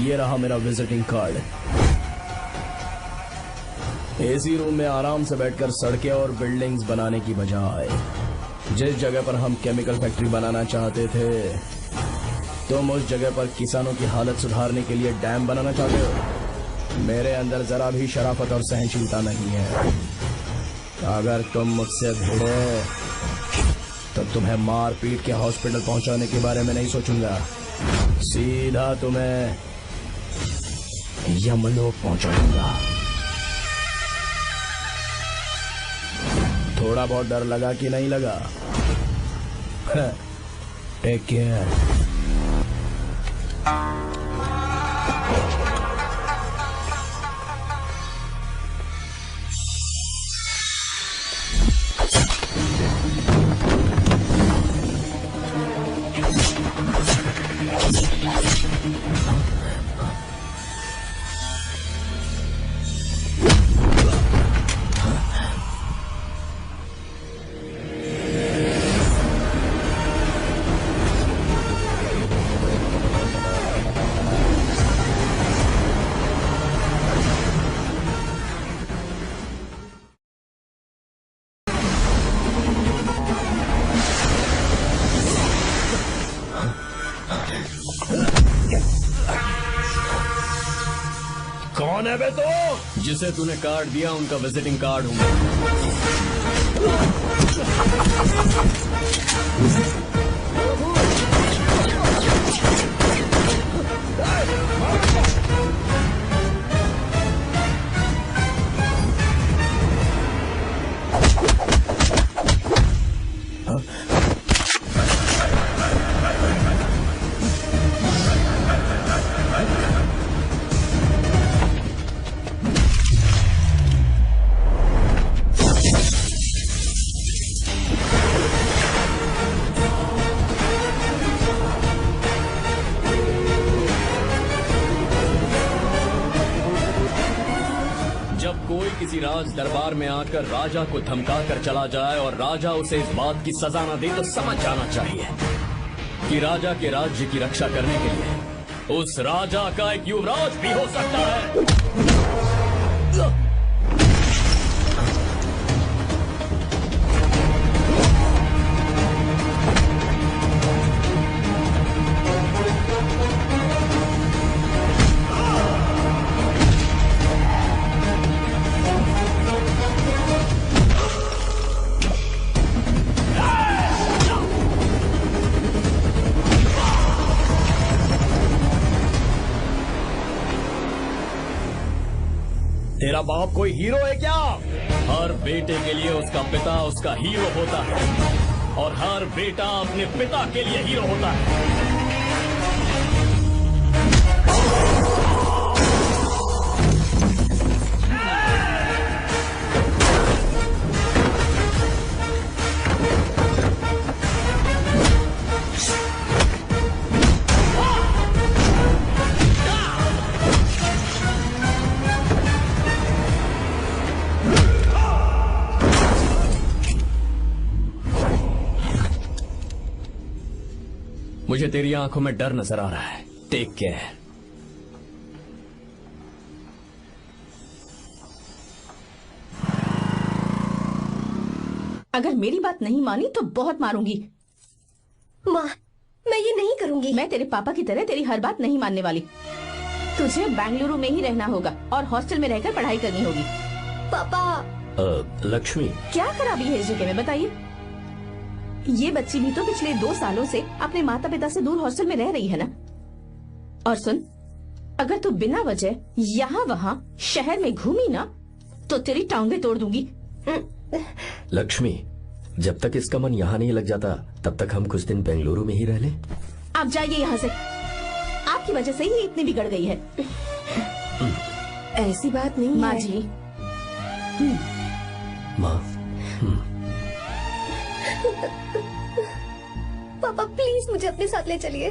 ये रहा मेरा विजिटिंग कार्ड। एसी रूम में आराम से बैठकर सड़कें और बिल्डिंग्स बनाने की बजाय जिस जगह पर हम केमिकल फैक्ट्री बनाना चाहते थे, तुम उस जगह पर किसानों की हालत सुधारने के लिए डैम बनाना चाहते हो। मेरे अंदर जरा भी शराफत और सहनशीलता नहीं है। अगर तुम मुझसे भिड़े तो तुम्हें मार पीट के हॉस्पिटल पहुंचाने के बारे में नहीं सोचूंगा, सीधा तुम्हें यमलोक पहुंचाऊंगा। थोड़ा बहुत डर लगा कि नहीं लगा? Take care. कौन है बे तो? जिसे तूने कार्ड दिया उनका विजिटिंग कार्ड हूँ। कोई किसी राज दरबार में आकर राजा को धमका कर चला जाए और राजा उसे इस बात की सजा न दे तो समझ जाना चाहिए कि राजा के राज्य की रक्षा करने के लिए उस राजा का एक युवराज भी हो सकता है। तेरा बाप कोई हीरो है क्या? हर बेटे के लिए उसका पिता उसका हीरो होता है और हर बेटा अपने पिता के लिए हीरो होता है। मुझे तेरी आंखों में डर नजर आ रहा है। Take care. अगर मेरी बात नहीं मानी तो बहुत मारूंगी। माँ, मैं ये नहीं करूंगी। मैं तेरे पापा की तरह तेरी हर बात नहीं मानने वाली। तुझे बेंगलुरु में ही रहना होगा और हॉस्टल में रहकर पढ़ाई करनी होगी। पापा। लक्ष्मी, क्या खराबी है इस जगह में बताइए? ये बच्ची भी तो पिछले 2 सालों से अपने माता पिता से दूर हॉस्टल में रह रही है ना। और सुन, अगर तू बिना वजह यहाँ वहाँ शहर में घूमी ना तो तेरी टांगें तोड़ दूंगी। लक्ष्मी, जब तक इसका मन यहाँ नहीं लग जाता तब तक हम कुछ दिन बेंगलुरु में ही रह लें। आप जाइए यहाँ से। आपकी वजह से ही इतनी बिगड़ गई है। ऐसी बात नहीं माँ है। जी। माँ, पापा प्लीज मुझे अपने साथ ले चलिए।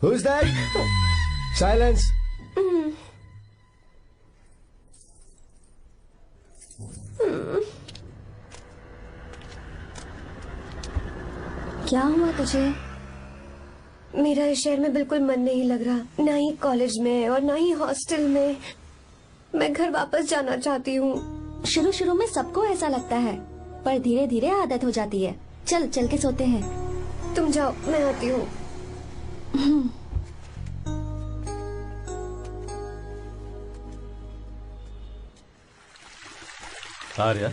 Who's that? Silence. क्या हुआ तुझे? मेरा इस शहर में बिल्कुल मन नहीं लग रहा, ना ही कॉलेज में और ना ही हॉस्टल में। मैं घर वापस जाना चाहती हूँ। शुरू शुरू में सबको ऐसा लगता है, पर धीरे धीरे आदत हो जाती है। चल चल के सोते हैं। तुम जाओ, मैं आती हूँ। आर्या,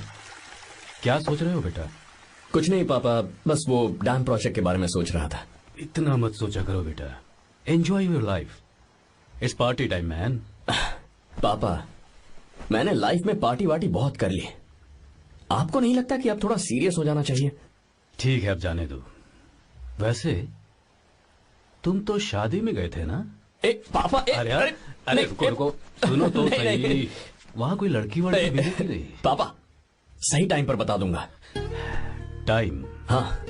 क्या सोच रहे हो बेटा? कुछ नहीं पापा, बस वो डैम प्रोजेक्ट के बारे में सोच रहा था। इतना मत सोचा करो बेटा, enjoy your life. It's party time man. पापा, मैंने लाइफ में पार्टी वार्टी बहुत कर ली। आपको नहीं लगता कि अब थोड़ा सीरियस हो जाना चाहिए? ठीक है, अब जाने दो। वैसे तुम तो शादी में गए थे ना? पापा, अरे रुको रुको, सुनो तो सही। वहाँ कोई लड़की वड़की मिली थी नहीं? पापा, सही टाइम पर बता दूंगा। टाइम? हाँ।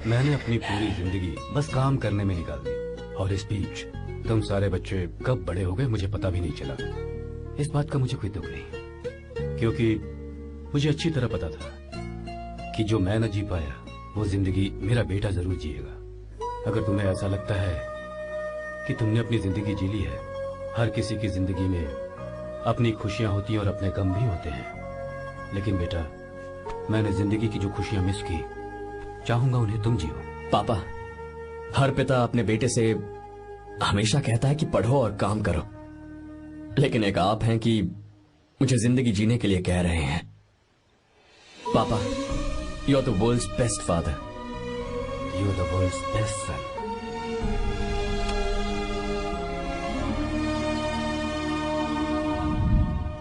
मैंने अपनी पूरी जिंदगी बस काम करने में निकाल दी, और इस बीच तुम सारे बच्चे कब बड़े हो गए मुझे पता भी नहीं चला। इस बात का मुझे कोई दुख नहीं, क्योंकि मुझे अच्छी तरह पता था कि जो मैं न जी पाया वो जिंदगी मेरा बेटा जरूर जिएगा। अगर तुम्हें ऐसा लगता है कि तुमने अपनी जिंदगी जी ली है, हर किसी की जिंदगी में अपनी खुशियां होती हैं और अपने गम भी होते हैं, लेकिन बेटा मैंने जिंदगी की जो खुशियां मिस की, चाहूंगा उन्हें तुम जियो। पापा, हर पिता अपने बेटे से हमेशा कहता है कि पढ़ो और काम करो, लेकिन एक आप हैं कि मुझे जिंदगी जीने के लिए कह रहे हैं। पापा, you are the world's best father. You are the world's best son.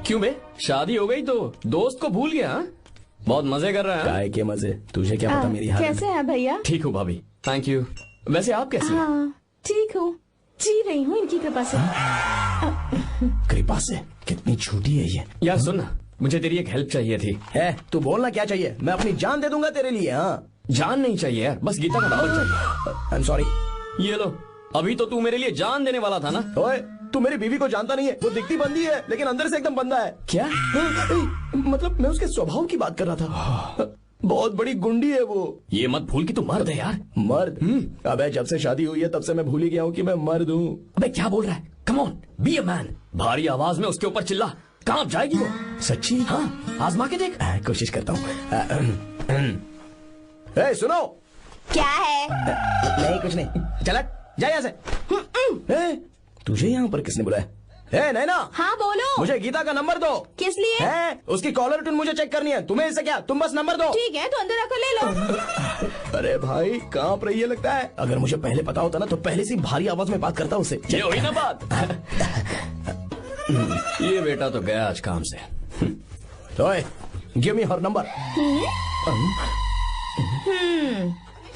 क्यों बे, शादी हो गई तो दोस्त को भूल गया? बहुत मजे कर रहा है। काय के मजे, तुझे क्या पता मेरी हालत। कैसे हैं भैया? ठीक हूँ भाभी, थैंक यू। वैसे आप कैसे हैं? हाँ ठीक हूँ, जी रही हूँ इनकी कृपा से। कृपा से? कितनी झूठी है ये। यार सुन ना, मुझे तेरी एक हेल्प चाहिए थी। है, तू बोलना क्या चाहिए? मैं अपनी जान दे दूंगा तेरे लिए। हाँ, जान नहीं चाहिए यार, बस गीता का नंबर चाहिए। I am sorry. ये लो, अभी तो तू मेरे लिए जान देने वाला था ना। ओए, तू मेरी बीवी को जानता नहीं है। वो दिखती बंदी है लेकिन अंदर से एकदम बंदा है। क्या? मतलब मैं उसके स्वभाव की बात कर रहा था। बहुत बड़ी गुंडी है वो। ये मत भूल कि तू मर्द है यार। मर्द? अबे जब से शादी हुई है तब से मैं भूल ही गया हूँ कि मैं मर्द हूँ। अबे क्या बोल रहा है? Come on, be a man. भारी आवाज में उसके ऊपर चिल्ला, कांप जाएगी वो। सच्ची? हाँ, आजमा के देख। कोशिश करता हूँ। सुनो। क्या है? नहीं कुछ नहीं, चल जा यहाँ से। तुझे यहाँ पर किसने बुलाया? नैना। हाँ बोलो। मुझे गीता का नंबर दो। किस लिए? उसकी कॉलर ट्यून मुझे चेक करनी है। तुम्हें इससे क्या, तुम बस नंबर दो। ठीक है, तो अंदर आकर ले लो। अरे भाई, कांप रही है लगता है। अगर मुझे पहले पता होता ना तो पहले से भारी आवाज में बात करता उससे। ये हुई ना बात। ये बेटा तो गया आज काम से। ओए, गिव मी हर नंबर।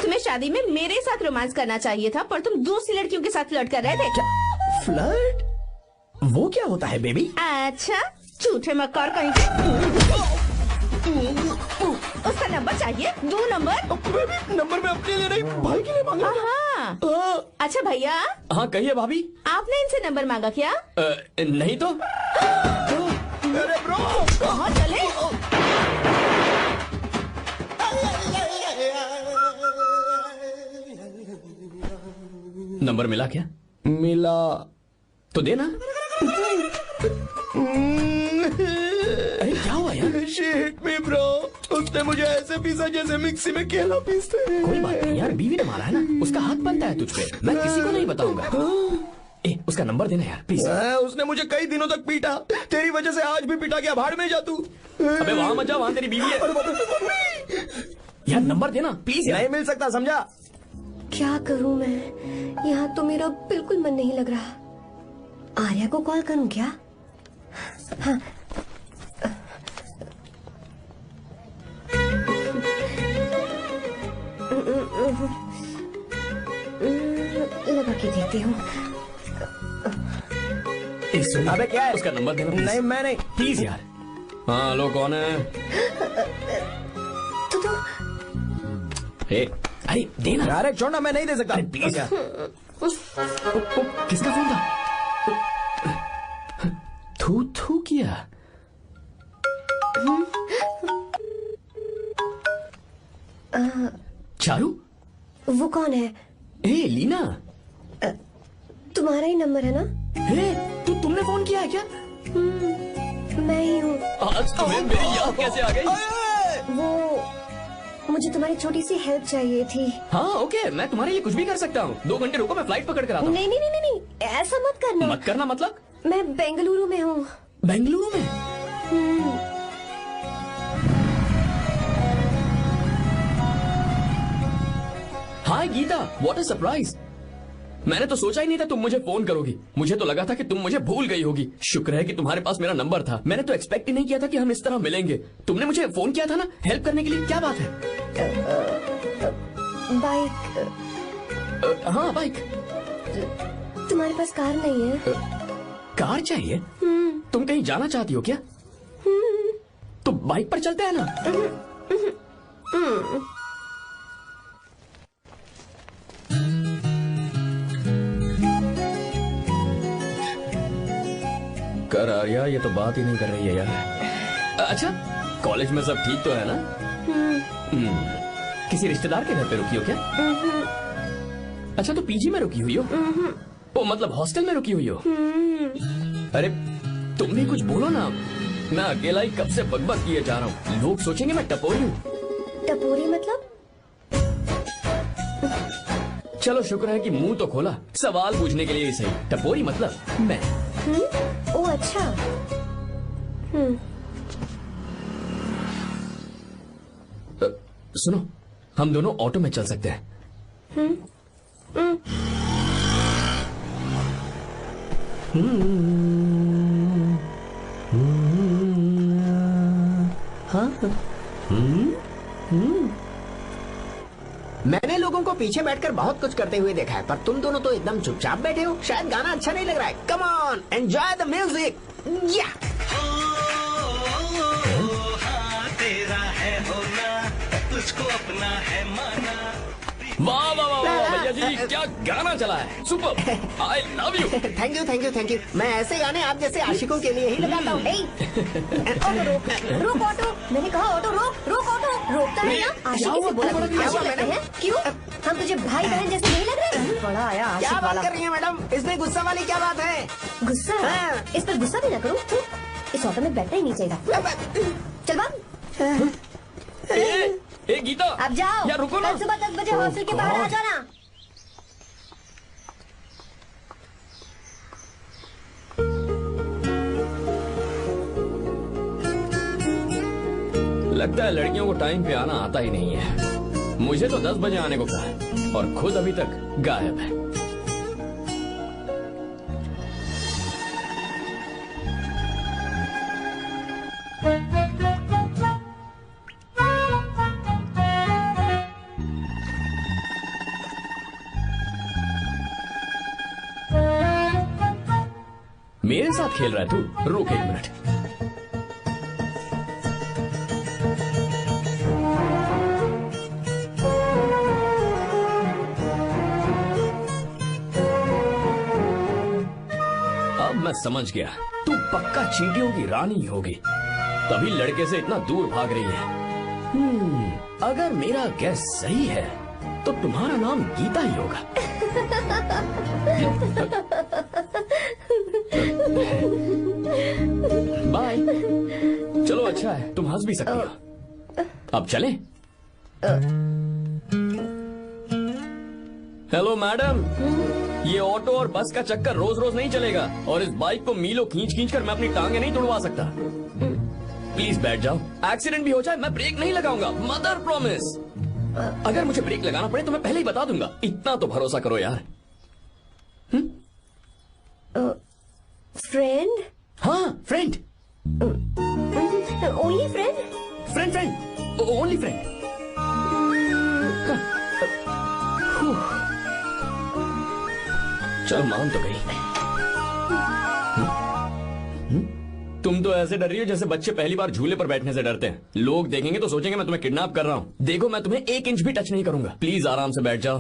तुम्हें शादी में मेरे साथ रोमांस करना चाहिए था, पर तुम दूसरी लड़कियों के साथ फ्लर्ट कर रहे थे। फ्लर्ट? वो क्या होता है बेबी? अच्छा, झूठे मक्कार कहीं के। उसका नंबर चाहिए? दो नंबर। बेबी, नंबर में अपने लिए नहीं, भाई के लिए मांग रहा हाँ। था। अच्छा भैया, हाँ कहिए भाभी। आपने इनसे नंबर मांगा क्या? नहीं तो। अरे ब्रो, कहाँ चले? नंबर मिला क्या? मिला तो देना। अरे क्या हुआ यार? She hit me bro। उसने मुझे ऐसे पीसा जैसे मिक्सी में केला पीसते हैं। कोई बात नहीं यार, बीवी ने मारा है ना, उसका हक बनता है तुझ पे। मैं किसी को नहीं बताऊंगा। उसका नंबर देना यार प्लीज। उसने मुझे कई दिनों तक पीटा। तेरी वजह से आज भी पीटा गया। भाड़ में जा तू। अबे वहां मत जा, वहां तेरी बीवी है। यार नंबर देना प्लीज यार। नहीं मिल सकता, समझा? क्या करूं मैं? यहाँ तो मेरा बिल्कुल मन नहीं लग रहा। आर्या को कॉल करूं क्या? हाँ। लगा के देती हूँ। अबे क्या है? उसका नंबर देना नहीं, मैं नहीं। प्लीज यार। हाँ हेलो, कौन है? तो अरे देना। अरे छोड़ना, मैं नहीं दे सकता। अरे प्लीज यार। किसका फोन था? थू थू किया। चारू, वो कौन है? हे लीना। तुम्हारा ही नंबर है ना? हे तुमने फोन किया है क्या? मैं ही हूँ। आज तुम्हें मेरी याद कैसे आ गई? वो मुझे तुम्हारी छोटी सी हेल्प चाहिए थी। हाँ ओके, मैं तुम्हारे लिए कुछ भी कर सकता हूँ। 2 घंटे रुको, मैं फ्लाइट पकड़ कर आता हूँ। नहीं नहीं नहीं नहीं, ऐसा मत करना। मत करना मतलब? मैं बेंगलुरु में हूँ। बेंगलुरु में? हाय गीता, व्हाट अ सरप्राइज। मैंने तो सोचा ही नहीं था तुम मुझे फोन करोगी। मुझे तो लगा था कि तुम मुझे भूल गई होगी। शुक्र है कि तुम्हारे पास मेरा नंबर था। मैंने तो एक्सपेक्ट ही नहीं किया था कि हम इस तरह मिलेंगे। तुमने मुझे फोन किया था ना हेल्प करने के लिए, क्या बात है? बाइक। हाँ बाइक। तुम्हारे पास कार नहीं है? कार चाहिए? तुम कहीं जाना चाहती हो क्या? तो बाइक पर चलते हैं ना। कर आर्या, ये तो बात ही नहीं कर रही है यार। अच्छा, कॉलेज में सब ठीक तो है ना? किसी रिश्तेदार के घर पे रुकी हो क्या? अच्छा, तो पीजी में रुकी हुई हो? ओ मतलब हॉस्टल में रुकी हुई हो? अरे तुम भी कुछ बोलो ना। मैं अकेला ही कब से बकबक किए जा रहा हूँ। लोग सोचेंगे मैं टपोरी हूँ। टपोरी मतलब? चलो शुक्र है कि मुंह तो खोला, सवाल पूछने के लिए ही सही। टपोरी मतलब मैं। ओ अच्छा। सुनो, हम दोनों ऑटो में चल सकते हैं। मैंने लोगों को पीछे बैठकर बहुत कुछ करते हुए देखा है, पर तुम दोनों तो एकदम चुपचाप बैठे हो। शायद गाना अच्छा नहीं लग रहा है। Come on, enjoy the music. या तेरा है होना, तुझको अपना है माना। वाह वाह वाह वाह भैया जी, क्या गाना चला है। Super, I love you. Thank you thank you thank you. मैं ऐसे गाने आप जैसे आशिकों के लिए ही लगाता हूँ। ऑटो रोक, रोक ऑटो। मैंने कहा ऑटो रोक, रोक ऑटो। रोकता है ना? आशिकी से बोला क्या हुआ लगते मैडम? हैं? क्यों? हम तुझे भाई बहन जैसे नहीं लग रहे? बड़ा आया क्या आशिक बात वाला। कर रही है मैडम? इसमें गुस्सा वाली क्या बात है? गुस्सा? हाँ। इस पर गुस्सा भी ना करूँ। इस ऑटो में बैठना ही नहीं चाहिए। चल बात। ए गीता, अब जाओ। यार रुको ना। कल सुबह 10 बजे हॉस्टल के बाहर आ जाना। लगता है लड़कियों को टाइम पे आना आता ही नहीं है। मुझे तो 10 बजे आने को कहा है और खुद अभी तक गायब है। मेरे साथ खेल रहा है तू? रुक 1 मिनट। अब मैं समझ गया, तू पक्का चींटियों की रानी होगी, तभी लड़के से इतना दूर भाग रही है। अगर मेरा गैस सही है तो तुम्हारा नाम गीता ही होगा। बाय। चलो अच्छा है, तुम हंस भी सकती हो। अब चलें? हेलो मैडम, ये ऑटो और बस का चक्कर रोज रोज नहीं चलेगा और इस बाइक को मीलों खींच खींच कर मैं अपनी टांगे नहीं तुड़वा सकता। प्लीज बैठ जाओ। एक्सीडेंट भी हो जाए मैं ब्रेक नहीं लगाऊंगा, मदर प्रॉमिस। अगर मुझे ब्रेक लगाना पड़े तो मैं पहले ही बता दूंगा। इतना तो भरोसा करो यार। फ्रेंड? हाँ friend. Only friend? Friend friend, only friend. चलो मान तो गई। तुम तो ऐसे डर रही हो जैसे बच्चे पहली बार झूले पर बैठने से डरते हैं। लोग देखेंगे तो सोचेंगे मैं तुम्हें किडनैप कर रहा हूँ। देखो मैं तुम्हें 1 इंच भी टच नहीं करूंगा। प्लीज आराम से बैठ जाओ।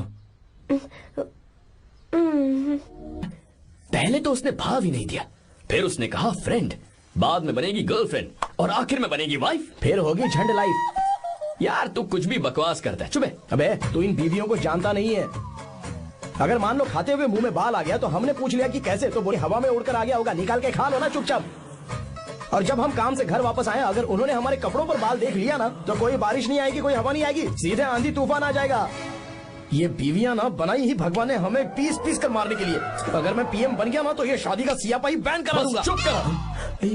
पहले तो उसने भाव ही नहीं दिया, फिर उसने कहा फ्रेंड, बाद में बनेगी गर्लफ्रेंड और आखिर में बनेगी वाइफ, फिर होगी झंड लाइफ। यार तू कुछ भी बकवास करता है। चुप। अबे तू इन बीवियों को जानता नहीं है। अगर मान लो खाते हुए मुंह में बाल आ गया तो हमने पूछ लिया कि कैसे, तो बोले हवा में उड़कर आ गया होगा, निकाल के खा लो ना चुपचाप। और जब हम काम से घर वापस आए, अगर उन्होंने हमारे कपड़ों पर बाल देख लिया ना, तो कोई बारिश नहीं आएगी, कोई हवा नहीं आएगी, सीधे आंधी तूफान आ जाएगा। ये बीवियां ना बनाई ही भगवान ने हमें पीस पीस कर मारने के लिए। अगर मैं पीएम बन गया ना तो ये शादी का सियापाही बैन करा दूंगा। चुप कर।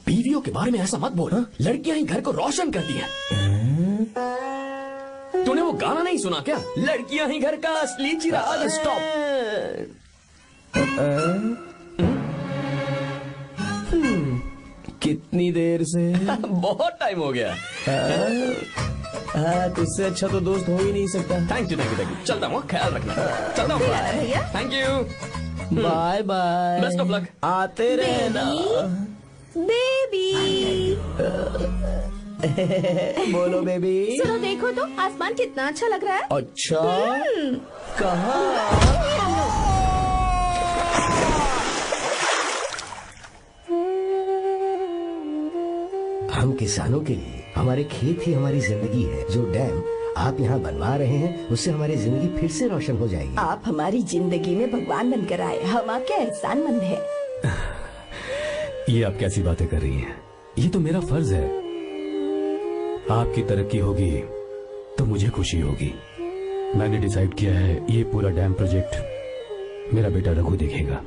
बीवियों के बारे में ऐसा मत बोल। लड़कियां ही घर को रोशन करती हैं। तूने वो गाना नहीं सुना क्या? लड़कियां ही घर का असली चिराग। स्टॉप। कितनी देर से? बहुत टाइम हो गया। तुझसे अच्छा तो दोस्त हो ही नहीं सकता। Thank you. चलता हूँ, ख्याल रखना। चलता हूँ। भैया। Thank you. Bye bye. Best of luck. आते रहना। बेबी बोलो बेबी। सुनो, देखो तो आसमान कितना अच्छा लग रहा है। अच्छा, कहाँ? हम किसानों के लिए हमारे खेत ही हमारी जिंदगी है। जो डैम आप यहाँ बनवा रहे हैं उससे हमारी जिंदगी फिर से रोशन हो जाएगी। आप हमारी जिंदगी में भगवान बनकर आए, हम आपके एहसानमंद हैं। ये आप कैसी बातें कर रही हैं? ये तो मेरा फर्ज है। आपकी तरक्की होगी तो मुझे खुशी होगी। मैंने डिसाइड किया है ये पूरा डैम प्रोजेक्ट मेरा बेटा रघु देखेगा।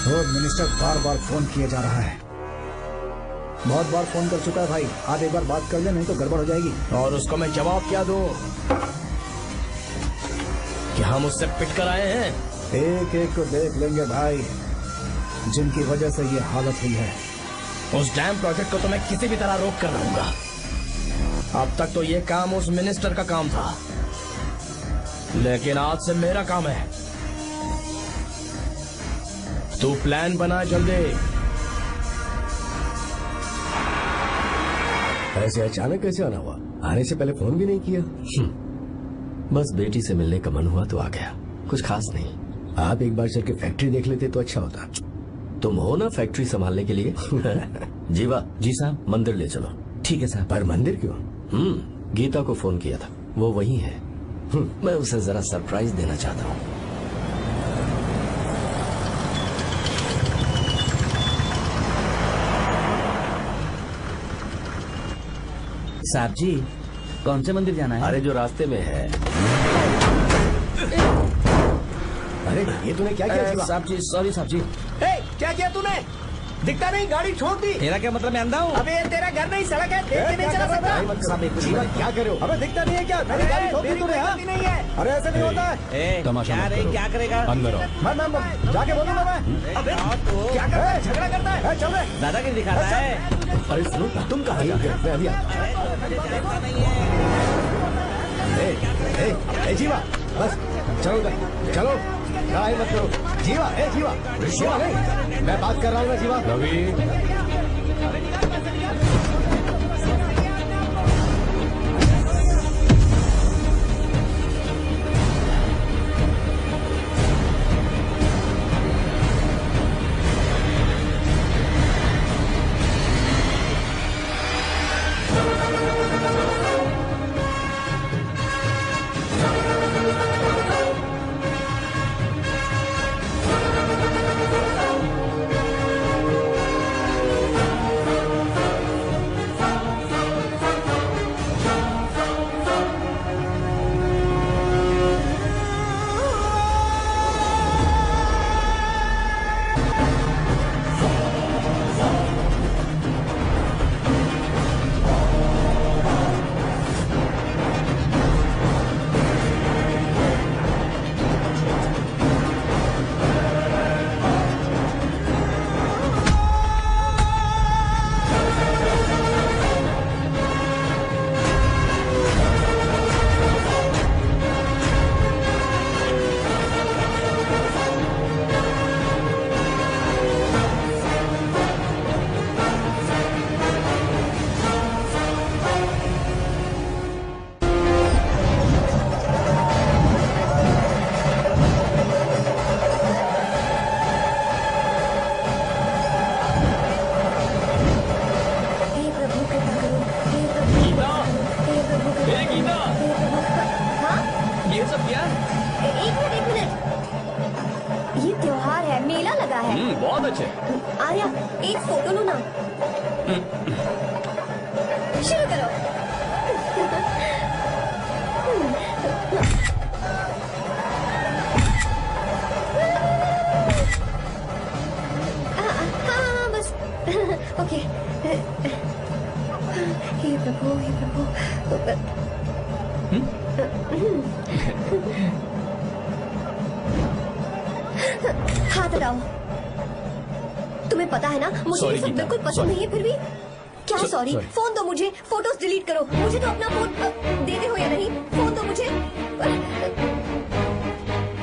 और मिनिस्टर बार बार फोन किया जा रहा है। बहुत बार फोन कर चुका है भाई, आप एक बार बात कर ले, नहीं तो गड़बड़ हो जाएगी। और उसको मैं जवाब क्या दूं कि हम उससे पिट कर आए हैं? एक एक को देख लेंगे भाई, जिनकी वजह से ये हालत हुई है। उस डैम प्रोजेक्ट को तो मैं किसी भी तरह रोक कर रहूंगा। अब तक तो ये काम उस मिनिस्टर का काम था, लेकिन आज से मेरा काम है। तू प्लान बना जल्दी। ऐसे अचानक कैसे आना हुआ? आने से पहले फोन भी नहीं किया। बस बेटी से मिलने का मन हुआ तो आ गया, कुछ खास नहीं। आप एक बार चल के फैक्ट्री देख लेते तो अच्छा होता। तुम हो ना फैक्ट्री संभालने के लिए। जीवा। जी साहब। मंदिर ले चलो। ठीक है साहब। पर मंदिर क्यों? गीता को फोन किया था, वो वही है। मैं उसे जरा सरप्राइज देना चाहता हूँ। साहब जी, कौन से मंदिर जाना है? अरे जो रास्ते में है। अरे ये तूने क्या किया? साहब जी, सॉरी साहब जी। क्या किया तूने? दिखता नहीं, गाड़ी छोड़ दी। तेरा क्या मतलब, मैं अंधा हूँ? अबे ये तेरा घर नहीं, सड़क है, देख के नहीं चला सकता। जीवा क्या करे हो? अबे दिखता नहीं है क्या? मेरी गाड़ी ठोक दी तूने? हाँ? नहीं है। अरे ऐसे नहीं होता है। तमाशा क्या मत रे, करो। क्या करेगा? अंदर आओ। मैं जाके बोलूंगा मैं। अबे क्या करता है? झगड़ा करता है। चल रहे। दादागिरी दिखाता है। अरे सुनो, तुम कहाँ जा रहे हो? मैं अभी ए जीवा, बस चलो उधर, चलो। लड़ाई मत करो। जीवा, जीवा, जीवा नहीं, मैं बात कर रहा हूँ ना जीवा। रवि, ये त्योहार है, मेला लगा है। बहुत अच्छे। आर्या, एक फोटो लो ना। शुरू करो। हाँ बस ओके। हे प्रभु, हे प्रभु। हाथ हटाओ। तुम्हें पता है ना, मुझे ये सब बिल्कुल पसंद नहीं है, फिर भी क्या सॉरी? फोन दो मुझे, फोटोज डिलीट करो। मुझे तो अपना फोन देते हो या नहीं? फोन दो मुझे।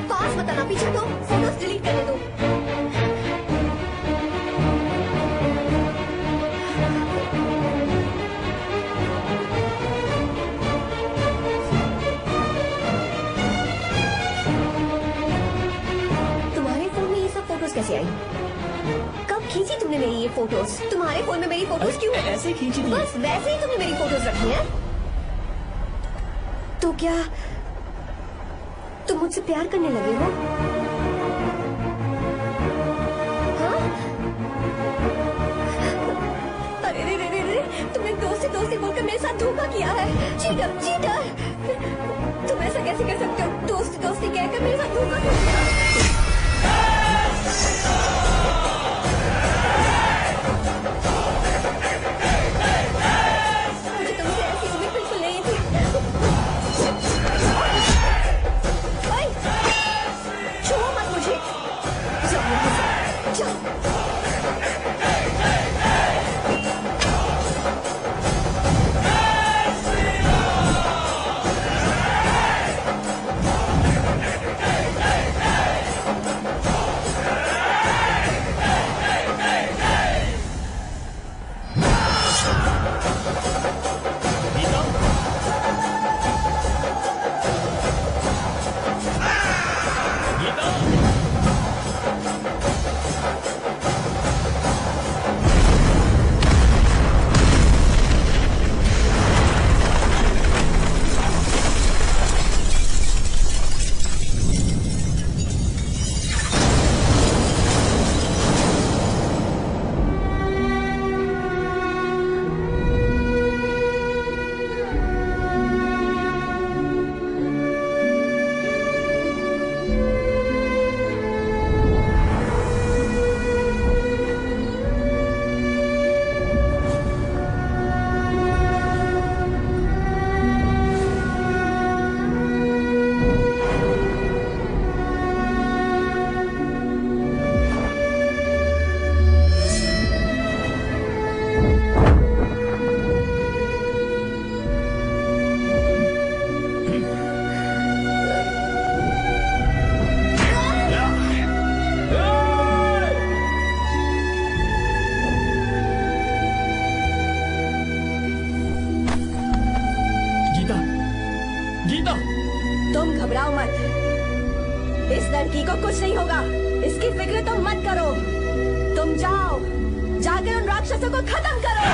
पास मत आना, पीछे दो, फोटोज डिलीट करने दो। तुम्हारे फोन में ये सब फोटोज कैसे आई? कब खींची तुमने मेरी ये फोटोज? तुम्हारे फोन में मेरी फोटोज क्यों ऐसे खींची थी? बस वैसे ही तुमने मेरी फोटोज रखी हैं। तो क्या तुम मुझसे प्यार करने लगे हो? हाँ? अरे रे रे रे रे, तुमने दोस्ती दोस्ती बोलकर मेरे साथ धोखा किया है। Cheater, cheater. तुम ऐसा कैसे कर सकते हो? दोस्ती दोस्ती कहकर मेरे साथ धोखा क्यों किया? तुम घबराओ मत, इस लड़की को कुछ नहीं होगा, इसकी फिक्र तुम मत करो। तुम जाओ, जाकर उन राक्षसों को खत्म करो।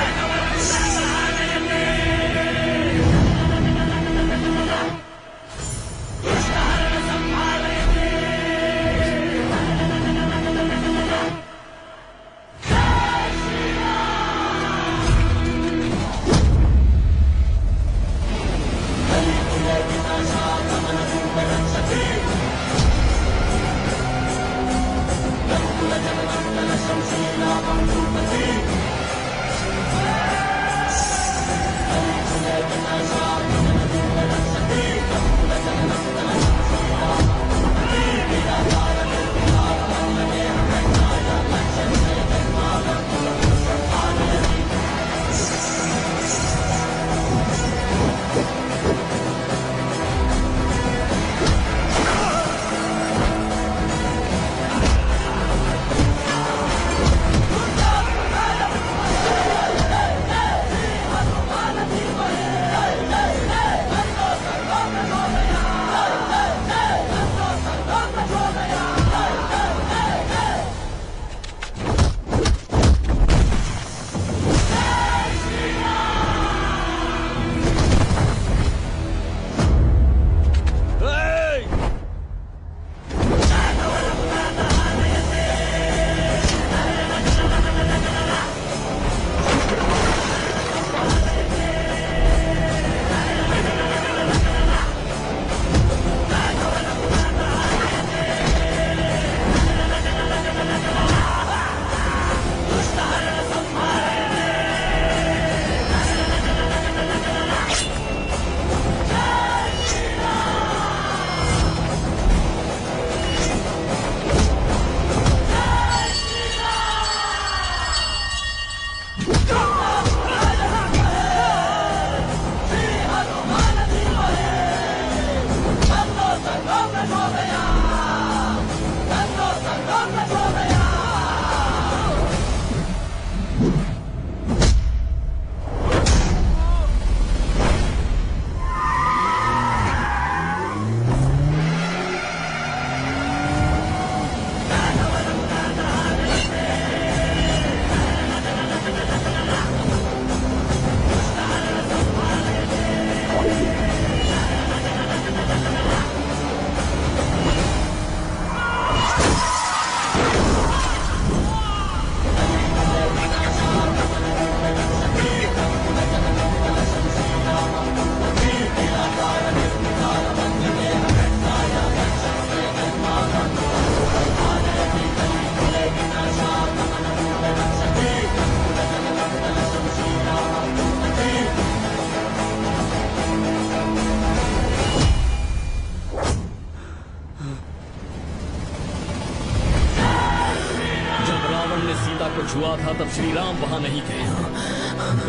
ने सीता को छुआ था तब श्री राम वहां नहीं थे,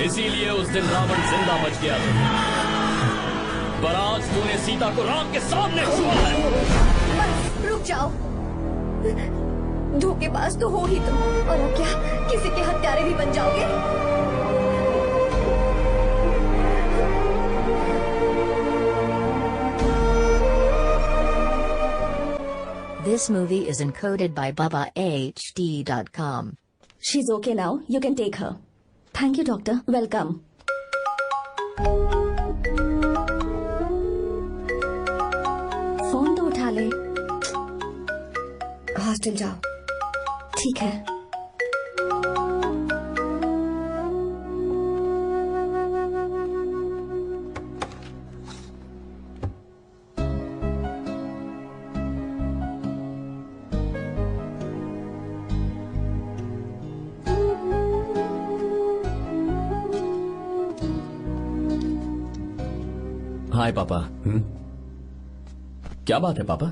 इसीलिए उस दिन रावण जिंदा बच गया था। पर आज तूने सीता को राम के सामने छुआ है। बस रुक जाओ, धोखेबाज तो हो ही तुम, और अब क्या किसी के हत्यारे भी बन जाओगे? This movie is encoded by BabaHD.com. She's okay now. You can take her. Thank you, doctor. Welcome. Phone तो उठा ले। हॉस्टल जाओ। ठीक है। हाय पापा। क्या बात है पापा,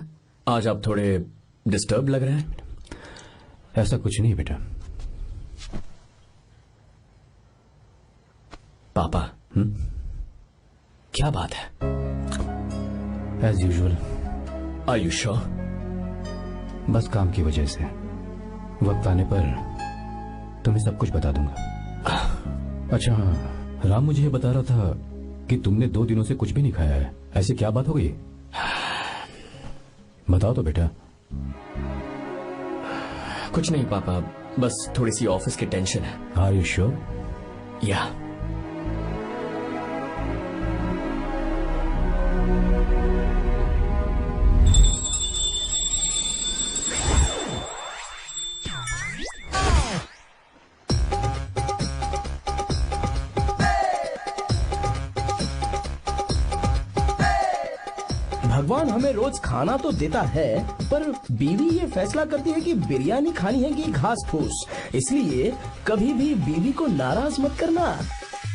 आज आप थोड़े डिस्टर्ब लग रहे हैं। ऐसा कुछ नहीं बेटा। पापा क्या बात है? As usual. Are you sure? बस काम की वजह से वक्त आने पर तुम्हें सब कुछ बता दूंगा। अच्छा हाँ, राम मुझे ये बता रहा था कि तुमने 2 दिनों से कुछ भी नहीं खाया है। ऐसी क्या बात हो गई? बताओ तो बेटा। कुछ नहीं पापा, बस थोड़ी सी ऑफिस की टेंशन है। Are you sure? या भगवान हमें रोज खाना तो देता है, पर बीवी ये फैसला करती है कि बिरयानी खानी है कि घास फूस। इसलिए कभी भी बीवी को नाराज मत करना।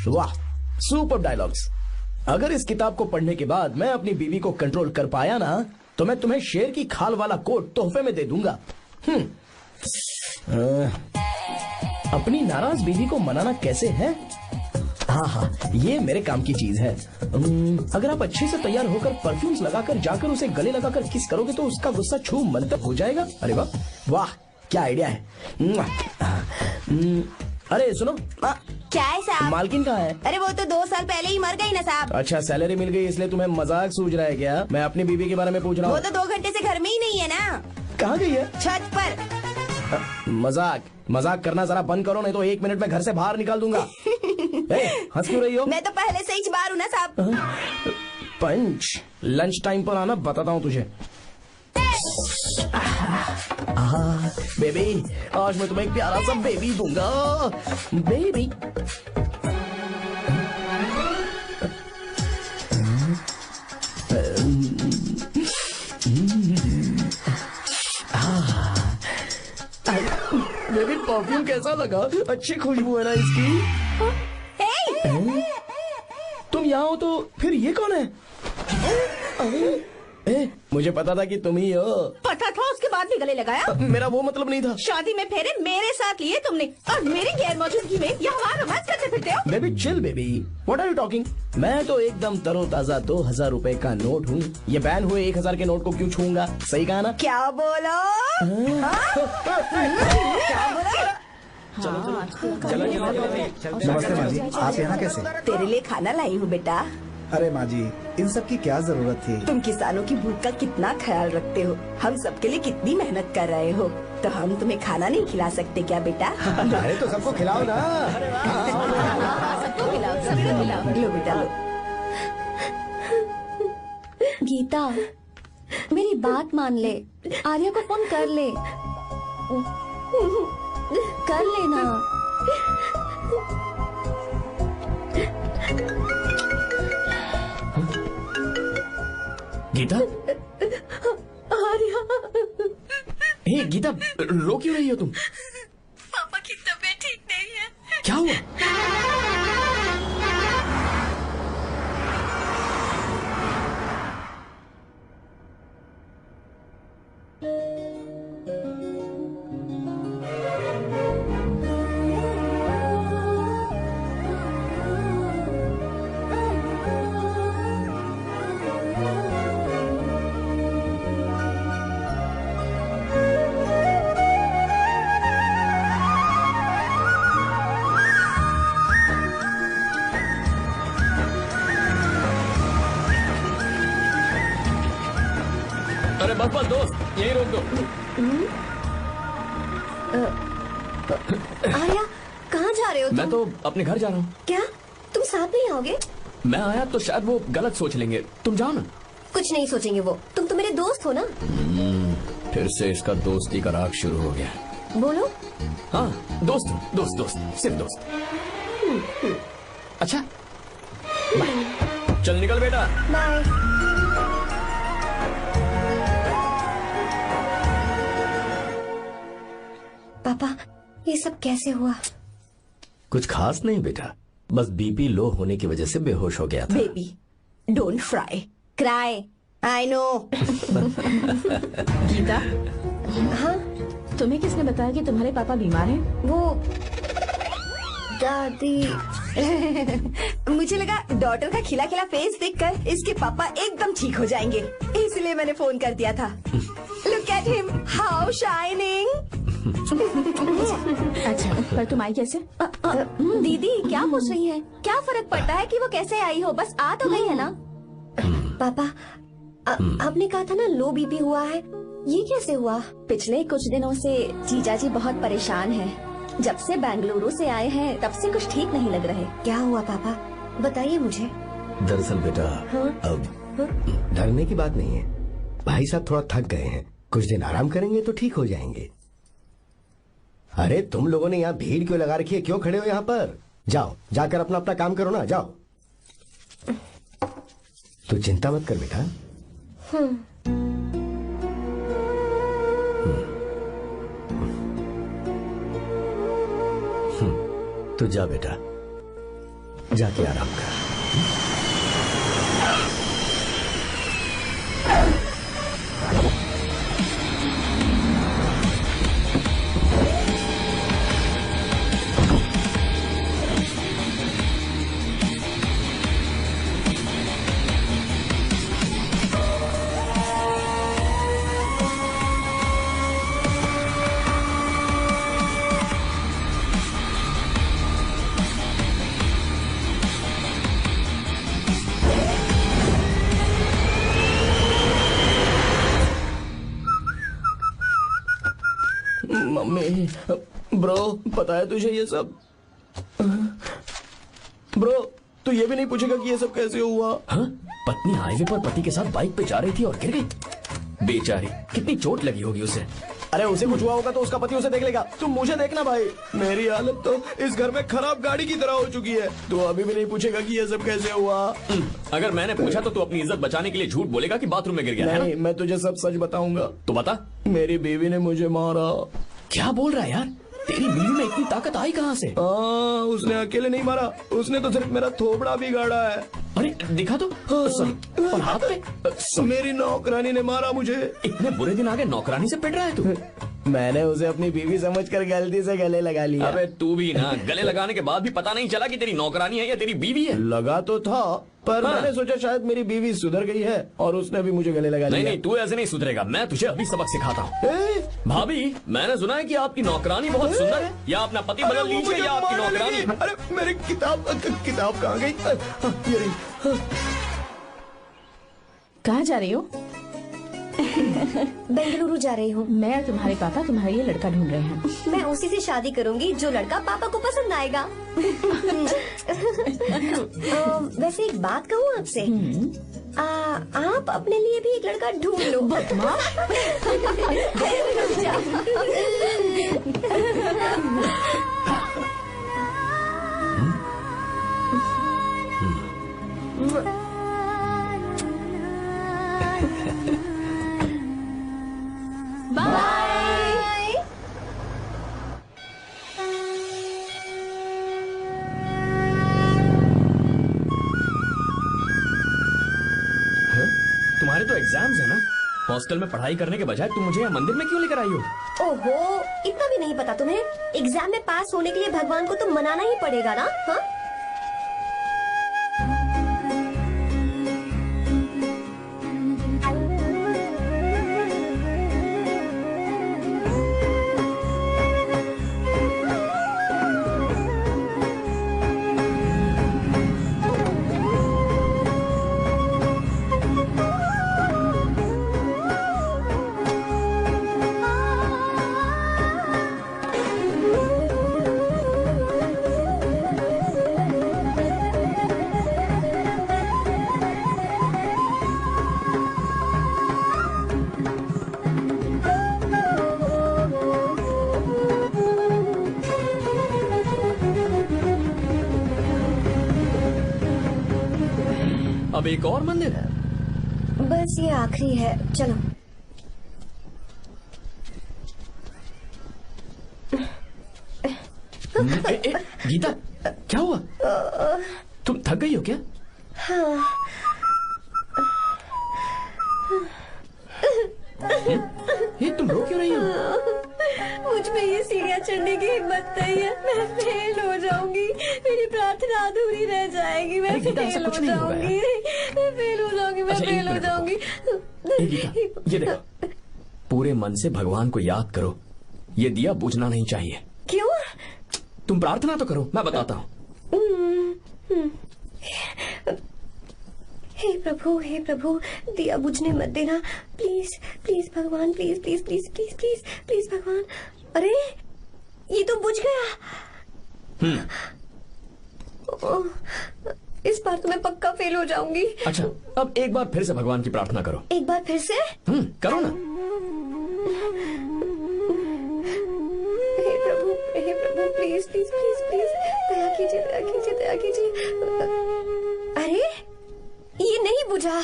वाह, सुपर डायलॉग्स। अगर इस किताब को पढ़ने के बाद मैं अपनी बीवी को कंट्रोल कर पाया ना, तो मैं तुम्हें शेर की खाल वाला कोट तोहफे में दे दूंगा। अपनी नाराज बीवी को मनाना कैसे है? हाँ, ये मेरे काम की चीज है। अगर आप अच्छे से तैयार होकर परफ्यूम्स लगाकर जाकर उसे गले लगाकर किस करोगे तो उसका गुस्सा छू मंतक हो जाएगा। अरे वाह वाह, क्या आइडिया है। अरे सुनो, क्या है साहब? मालकिन कहाँ है? अरे वो तो 2 साल पहले ही मर गई ना साहब। अच्छा, सैलरी मिल गई इसलिए तुम्हें मजाक सूझ रहा है क्या? मैं अपनी बीवी के बारे में पूछ रहा हूँ। वो तो 2 घंटे से घर में ही नहीं है ना। कहाँ गई है? छत पर। मजाक करना जरा बंद करो, नहीं तो 1 मिनट में घर से बाहर निकाल दूंगा। हंस क्यों रही हो? मैं तो पहले से ही बाहर हूँ ना साहब। पंच, लंच टाइम पर आना, बताता हूँ तुझे। बेबी, आज मैं तुम्हें एक प्यारा सा बेबी दूंगा। बेबी बेबी, परफ्यूम कैसा लगा? अच्छी खुशबू है ना इसकी? तुम यहाँ हो तो फिर ये कौन है? मुझे पता था कि तुम ही हो। पता था, उसके बाद भी गले लगाया? मेरा वो मतलब नहीं था। शादी में फेरे मेरे साथ लिए तुमने और मेरी गैर मौजूदगी में यहाँ रोमांस करते फिरते हो। Baby chill baby, what are you talking? मैं तो एकदम तरोताजा 2000 रुपए का नोट हूँ। ये बैन हुए 1000 के नोट को क्यों छूऊंगा? सही कहा ना? क्या बोलो? क्या बोलो? नमस्ते माँ जी, आप यहाँ कैसे? तेरे लिए खाना लाई हूँ बेटा। अरे माँ जी, इन सब की क्या जरूरत थी? तुम किसानों की भूख का कितना ख्याल रखते हो, हम सबके लिए कितनी मेहनत कर रहे हो, तो हम तुम्हें खाना नहीं खिला सकते क्या बेटा? अरे तो सबको खिलाओ ना। सबको खिलाओ, सबको खिलाओ। लो बेटा लो। गीता, मेरी बात मान ले, आर्या को फोन कर ले। कर लेना। गीता, आर्या। हे गीता, रो क्यों रही हो तुम? पापा की तबीयत ठीक नहीं है। क्या हुआ? दो। आर्या, कहाँ जा रहे हो तुम? मैं तो अपने घर जा रहा हूँ। क्या तुम साथ नहीं आओगे? मैं आया तो शायद वो गलत सोच लेंगे, तुम जाओ ना। कुछ नहीं सोचेंगे वो, तुम तो मेरे दोस्त हो ना। फिर से इसका दोस्ती का राग शुरू हो गया। बोलो। हाँ, दोस्त दोस्त दोस्त, सिर्फ दोस्त। अच्छा बाय। चल निकल बेटा। बाय। पापा, ये सब कैसे हुआ? कुछ खास नहीं बेटा, बस बीपी लो होने की वजह से बेहोश हो गया था। Baby don't fry cry, I know. Gita, हाँ तुम्हें किसने बताया कि तुम्हारे पापा बीमार हैं? वो दादी। मुझे लगा डॉटर का खिला खिला फेस देखकर इसके पापा एकदम ठीक हो जाएंगे, इसलिए मैंने फोन कर दिया था। Look at him, how shining. अच्छा, पर तुम आई कैसे? दीदी क्या पूछ रही है? क्या फर्क पड़ता है कि वो कैसे आई हो, बस आ तो गई है ना। पापा, आपने कहा था ना लो बीपी हुआ है, ये कैसे हुआ? पिछले कुछ दिनों से जीजा जी बहुत परेशान हैं। जब से बेंगलुरु से आए हैं तब से कुछ ठीक नहीं लग रहे। क्या हुआ पापा, बताइए मुझे। दरअसल बेटा, अब डरने की बात नहीं है। भाई साहब थोड़ा थक गए हैं, कुछ दिन आराम करेंगे तो ठीक हो जाएंगे। अरे तुम लोगों ने यहाँ भीड़ क्यों लगा रखी है, क्यों खड़े हो यहाँ पर? जाओ, जाकर अपना अपना काम करो ना, जाओ। तू चिंता मत कर बेटा। तू जा बेटा, जाके आराम कर। मम्मी, ब्रो, पता है तुझे ये सब? ब्रो, तू ये भी नहीं पूछेगा कि ये सब कैसे हुआ? हाँ? पत्नी हाईवे पर पति के साथ बाइक पे जा रही थी और गिर गई। बेचारी, कितनी चोट लगी होगी उसे। अरे उसे कुछ हुआ होगा तो उसका पति उसे देख लेगा, तुम मुझे देखना भाई। मेरी हालत तो इस घर में खराब गाड़ी की तरह हो चुकी है। तू अभी भी नहीं पूछेगा कि ये सब कैसे हुआ? अगर मैंने पूछा तो तू अपनी इज्जत बचाने के लिए झूठ बोलेगा कि बाथरूम में गिर गया है नहीं, मैं तुझे सब सच बताऊंगा। तो बता। मेरी बीवी ने मुझे मारा। क्या बोल रहा है यार? तेरी बीवी में इतनी ताकत आई कहाँ से? उसने अकेले नहीं मारा, उसने तो सिर्फ मेरा थोबड़ा बिगाड़ा है। अरे दिखा तो। और हाथ पे? मेरी नौकरानी ने मारा मुझे। इतने बुरे दिन आ गए, नौकरानी से पिट रहा है तू? मैंने उसे अपनी बीवी समझकर गलती से गले लगा लिया। अबे तू भी ना, गले लगाने के बाद भी पता नहीं चला कि तेरी नौकरानी है या तेरी बीवी है। लगा तो था, पर मैंने सोचा शायद मेरी बीवी सुधर गई है और उसने भी मुझे गले लगा लिया। नहीं, तू ऐसे नहीं सुधरेगा, मैं तुझे अभी सबक सिखाता हूँ। भाभी, मैंने सुना है कि आपकी नौकरानी बहुत सुंदर है, या अपना पति बदल लीजिए या आपकी नौकरानी। अरे मेरी किताब कहाँ गई? ये रही। कहाँ जा रही हो? बेंगलुरु जा रही हूँ। मैं और तुम्हारे पापा तुम्हारे लिए लड़का ढूंढ रहे हैं। मैं उसी से शादी करूंगी जो लड़का पापा को पसंद आएगा। वैसे एक बात कहूँ आपसे, आप अपने लिए भी एक लड़का ढूंढ लो। बदमाश। बाय। तुम्हारे तो एग्जाम्स है ना? हॉस्टल में पढ़ाई करने के बजाय तुम मुझे यहाँ मंदिर में क्यों लेकर आई हो? ओहो, इतना भी नहीं पता तुम्हें? एग्जाम में पास होने के लिए भगवान को तो मनाना ही पड़ेगा ना। हाँ? अब एक और मंदिर है? बस ये आखिरी है, चलो। गीता, क्या हुआ? तुम थक गई हो क्या? हाँ। ये तुम रो क्यों रही हो? मुझ में ये सीढ़ियाँ चढ़ने की हिम्मत नहीं है। मैं फेल हो जाऊंगी, मेरी प्रार्थना अधूरी रह जाएगी। मैं फेल हो जाऊंगी, मैं फेल हो जाऊंगी, मैं फेल हो जाऊंगी। गीता, ये देखो, पूरे मन से भगवान को याद करो। ये दिया बुझना नहीं चाहिए। क्यों? तुम प्रार्थना तो करो, मैं बताता हूँ। हे प्रभु, दिया बुझने मत देना, प्लीज प्लीज भगवान, please please please please please please भगवान। अरे ये तो बुझ गया। इस बार तो मैं पक्का फेल हो जाऊंगी। अच्छा, अब एक बार फिर से भगवान की प्रार्थना करो। एक बार फिर से? करो ना। हे प्रभु प्लीज प्लीज प्लीज प्लीज, दया कीजिए, दया कीजिए, दया कीजिए। अरे ये नहीं बुझा।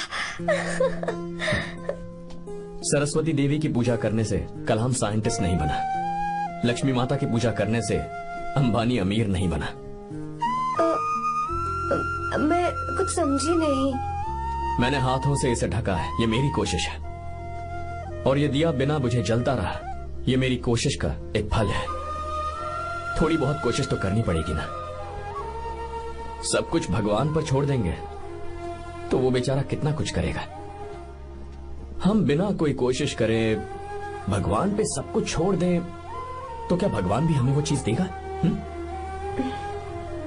सरस्वती देवी की पूजा करने से कलाम साइंटिस्ट नहीं बना। लक्ष्मी माता की पूजा करने से अंबानी अमीर नहीं बना। मैं कुछ समझी नहीं। मैंने हाथों से इसे ढका है, ये मेरी कोशिश है। और ये दिया बिना बुझे जलता रहा, ये मेरी कोशिश का एक फल है। थोड़ी बहुत कोशिश तो करनी पड़ेगी ना। सब कुछ भगवान पर छोड़ देंगे तो वो बेचारा कितना कुछ करेगा। हम बिना कोई कोशिश करे भगवान पे सब कुछ छोड़ दें तो क्या भगवान भी हमें वो चीज देगा?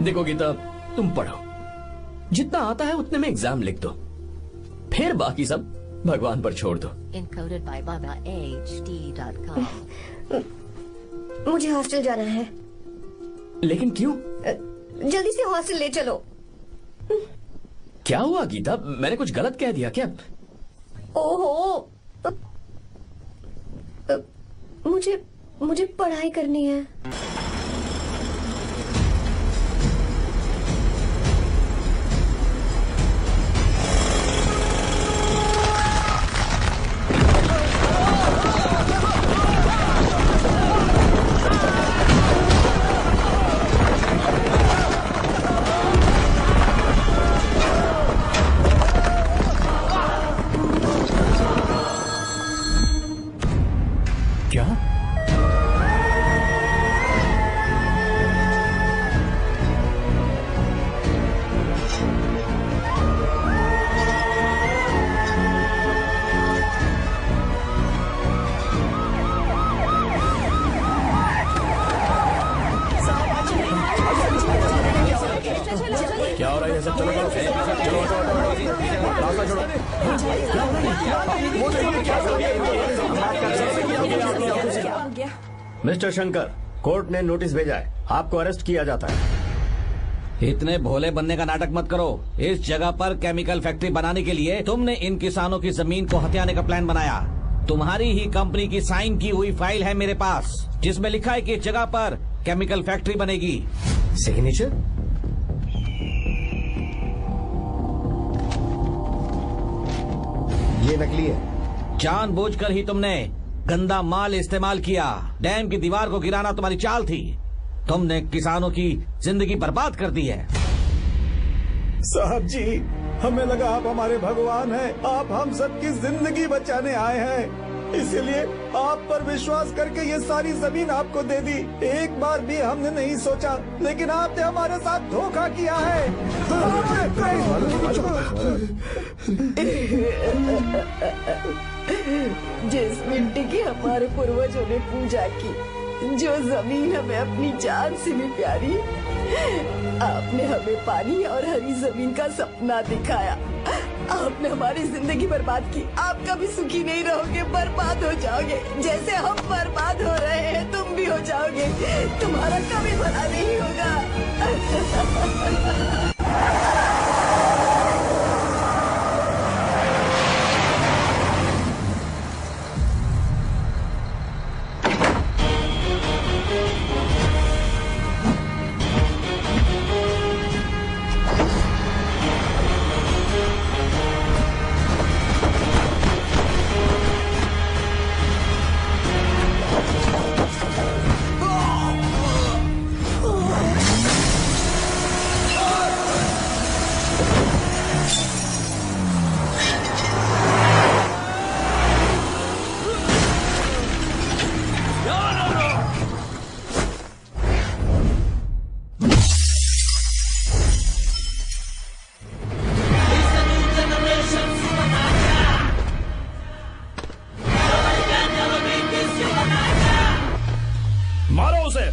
देखो गीता, तुम पढ़ो, जितना आता है उतने में एग्जाम लिख दो, फिर बाकी सब भगवान पर छोड़ दो। Encoded by BabaHD.com. मुझे हॉस्टल जाना है। लेकिन क्यों? जल्दी से हॉस्टल ले चलो। क्या हुआ गीता, मैंने कुछ गलत कह दिया क्या? ओहो, मुझे पढ़ाई करनी है। क्या हो रहा है? सब चलो चलो चलो। मिस्टर शंकर, कोर्ट ने नोटिस भेजा है, आपको अरेस्ट किया जाता है। इतने भोले बनने का नाटक मत करो। इस जगह पर केमिकल फैक्ट्री बनाने के लिए तुमने इन किसानों की जमीन को हथियाने का प्लान बनाया। तुम्हारी ही कंपनी की साइन की हुई फाइल है मेरे पास, जिसमें लिखा है कि इस जगह पर केमिकल फैक्ट्री बनेगी। सिग्नेचर? ये नकली है। जानबूझकर ही तुमने गंदा माल इस्तेमाल किया। डैम की दीवार को गिराना तुम्हारी चाल थी। तुमने किसानों की जिंदगी बर्बाद कर दी है। साहब जी, हमें लगा आप हमारे भगवान हैं, आप हम सबकी जिंदगी बचाने आए हैं, इसीलिए आप पर विश्वास करके ये सारी जमीन आपको दे दी। एक बार भी हमने नहीं सोचा, लेकिन आपने हमारे साथ धोखा किया है। जिस मिट्टी की हमारे पूर्वजों ने पूजा की, जो जमीन हमें अपनी जान से भी प्यारी, आपने हमें पानी और हरी जमीन का सपना दिखाया। आपने हमारी जिंदगी बर्बाद की। आप कभी सुखी नहीं रहोगे, बर्बाद हो जाओगे। जैसे हम बर्बाद हो रहे हैं तुम भी हो जाओगे। तुम्हारा कभी भला नहीं होगा। मारो उसे।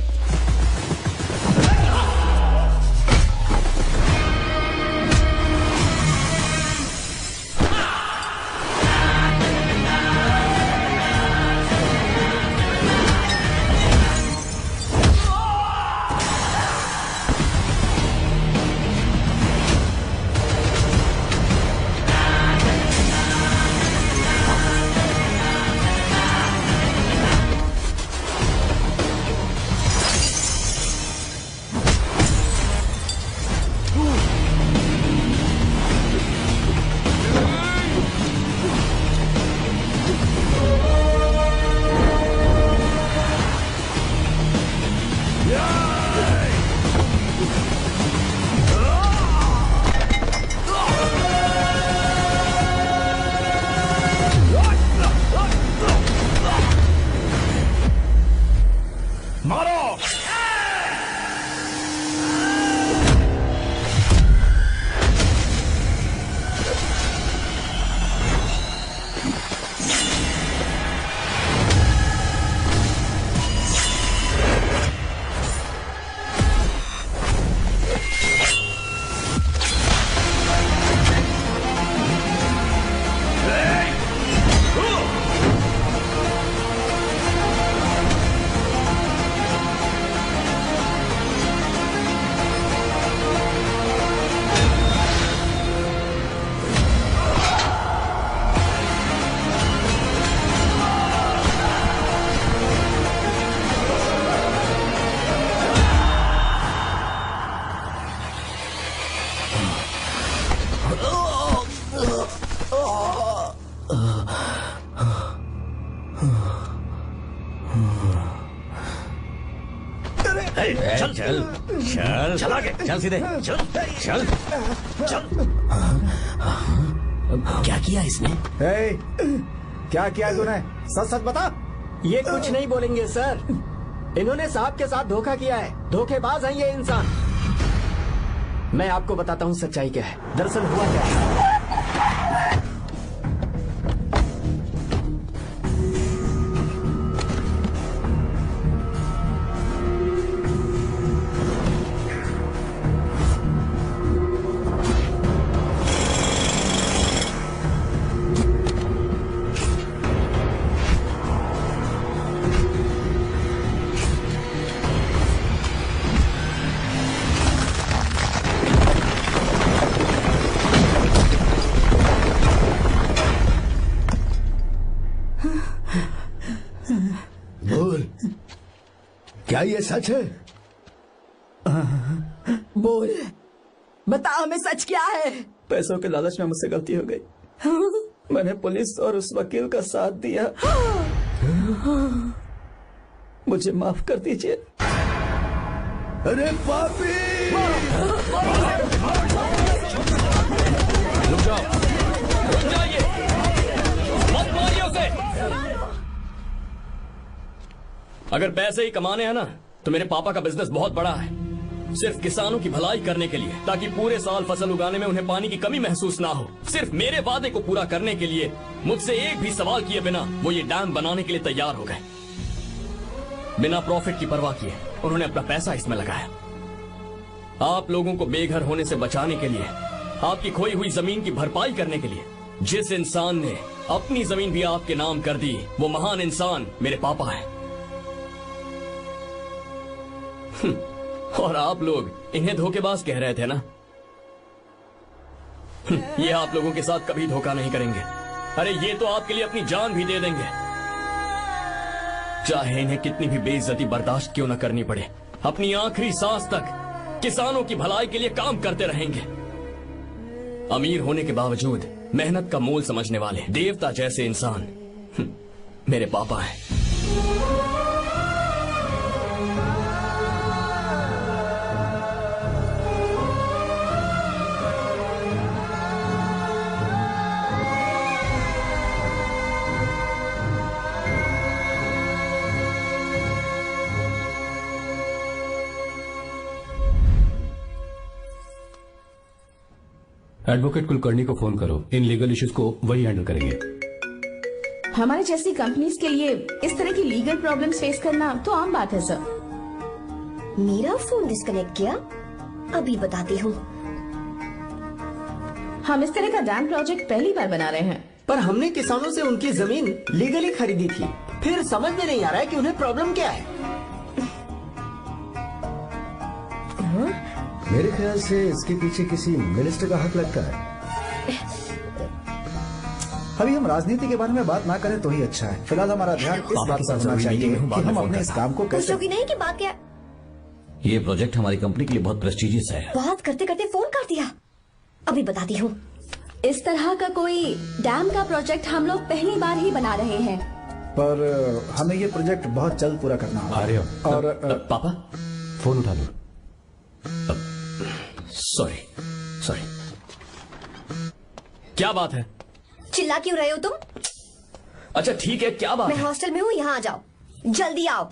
चल चल चल चल आगे चल सीधे चल चल चल। क्या किया इसने? क्या किया तूने? सच सच बता। ये कुछ नहीं बोलेंगे सर। इन्होंने साहब के साथ धोखा किया है। धोखेबाज हैं ये इंसान। मैं आपको बताता हूँ सच्चाई क्या है। दरअसल हुआ क्या है, क्या ये सच है? बोल, बता हमें सच क्या है? पैसों के लालच में मुझसे गलती हो गई। मैंने पुलिस और उस वकील का साथ दिया। मुझे माफ कर दीजिए। अरे पापी! रुक जाओ, रुक जाइए, मत मारिए उसे। अगर पैसे ही कमाने हैं ना, तो मेरे पापा का बिजनेस बहुत बड़ा है। सिर्फ किसानों की भलाई करने के लिए, ताकि पूरे साल फसल उगाने में उन्हें पानी की कमी महसूस ना हो। सिर्फ मेरे वादे को पूरा करने के लिए मुझसे एक भी सवाल किए बिना वो ये डैम बनाने के लिए तैयार हो गए। बिना प्रॉफिट की परवाह किए उन्होंने अपना पैसा इसमें लगाया। आप लोगों को बेघर होने से बचाने के लिए, आपकी खोई हुई जमीन की भरपाई करने के लिए, जिस इंसान ने अपनी जमीन भी आपके नाम कर दी, वो महान इंसान मेरे पापा है। और आप लोग इन्हें धोखेबाज कह रहे थे ना? ये आप लोगों के साथ कभी धोखा नहीं करेंगे। अरे ये तो आपके लिए अपनी जान भी दे देंगे, चाहे इन्हें कितनी भी बेइज्जती बर्दाश्त क्यों न करनी पड़े। अपनी आखिरी सांस तक किसानों की भलाई के लिए काम करते रहेंगे। अमीर होने के बावजूद मेहनत का मोल समझने वाले देवता जैसे इंसान मेरे पापा हैं। एडवोकेट कुलकर्णी को फोन करो। इन लीगल इश्यूज को वही हैंडल करेंगे। हमारे जैसी कंपनीज के लिए इस तरह की लीगल प्रॉब्लम्स फेस करना तो आम बात है सर। मेरा फोन डिस्कनेक्ट किया, अभी बताती हूँ। हम इस तरह का डैम प्रोजेक्ट पहली बार बना रहे हैं। पर हमने किसानों से उनकी जमीन लीगली खरीदी थी, फिर समझ में नहीं आ रहा है कि उन्हें प्रॉब्लम क्या है। मेरे ख्याल से इसके पीछे किसी मिनिस्टर का हाथ लगता है। अभी हम राजनीति के बारे में बात ना करें तो ही अच्छा है। फिलहाल हमारा ध्यान इस बात पर होना चाहिए कि हम अपने इस काम को कैसे। पूछोगी नहीं कि बात क्या? ये प्रोजेक्ट हमारी कंपनी के लिए बहुत प्रेस्टिजियस है। बात करते करते फोन कर दिया, अभी बताती हूँ। इस तरह का कोई डैम का प्रोजेक्ट हम लोग पहली बार ही बना रहे हैं। पर हमें ये प्रोजेक्ट बहुत जल्द पूरा करना होगा। और पापा फोन उठा लो। सॉरी सॉरी, क्या बात है? चिल्ला क्यों रहे हो तुम? अच्छा ठीक है, क्या बात मैं है? हॉस्टल में हूँ, यहाँ आ जाओ, जल्दी आओ।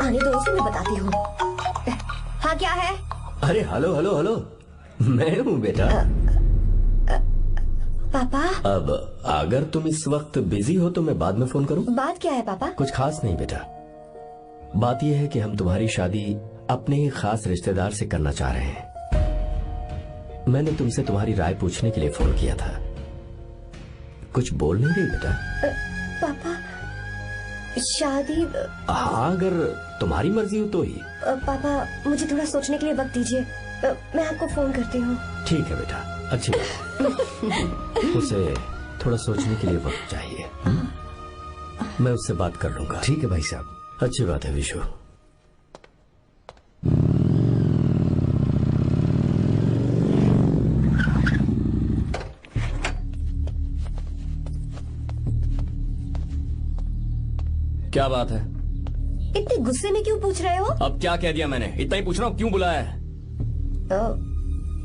आने दो, उसे मैं बताती हूँ। हाँ क्या है? अरे हेलो हेलो हेलो, मैं हूँ बेटा। पापा अब अगर तुम इस वक्त बिजी हो तो मैं बाद में फोन करूँ? बात क्या है पापा? कुछ खास नहीं बेटा, बात यह है कि हम तुम्हारी शादी अपने ही खास रिश्तेदार से करना चाह रहे हैं। मैंने तुमसे तुम्हारी राय पूछने के लिए फोन किया था। कुछ बोल नहीं रही बेटा? पापा शादी। हाँ, अगर तुम्हारी मर्जी हो तो ही। पापा मुझे थोड़ा सोचने के लिए वक्त दीजिए, मैं आपको फोन करती हूँ। ठीक है बेटा, अच्छी बात। उसे थोड़ा सोचने के लिए वक्त चाहिए। मैं उससे बात कर लूंगा। ठीक है भाई साहब। अच्छी बात है विशु। क्या बात है? इतने गुस्से में क्यों पूछ रहे हो? अब क्या कह दिया मैंने? इतना ही पूछ रहा हूँ, क्यों बुलाया है?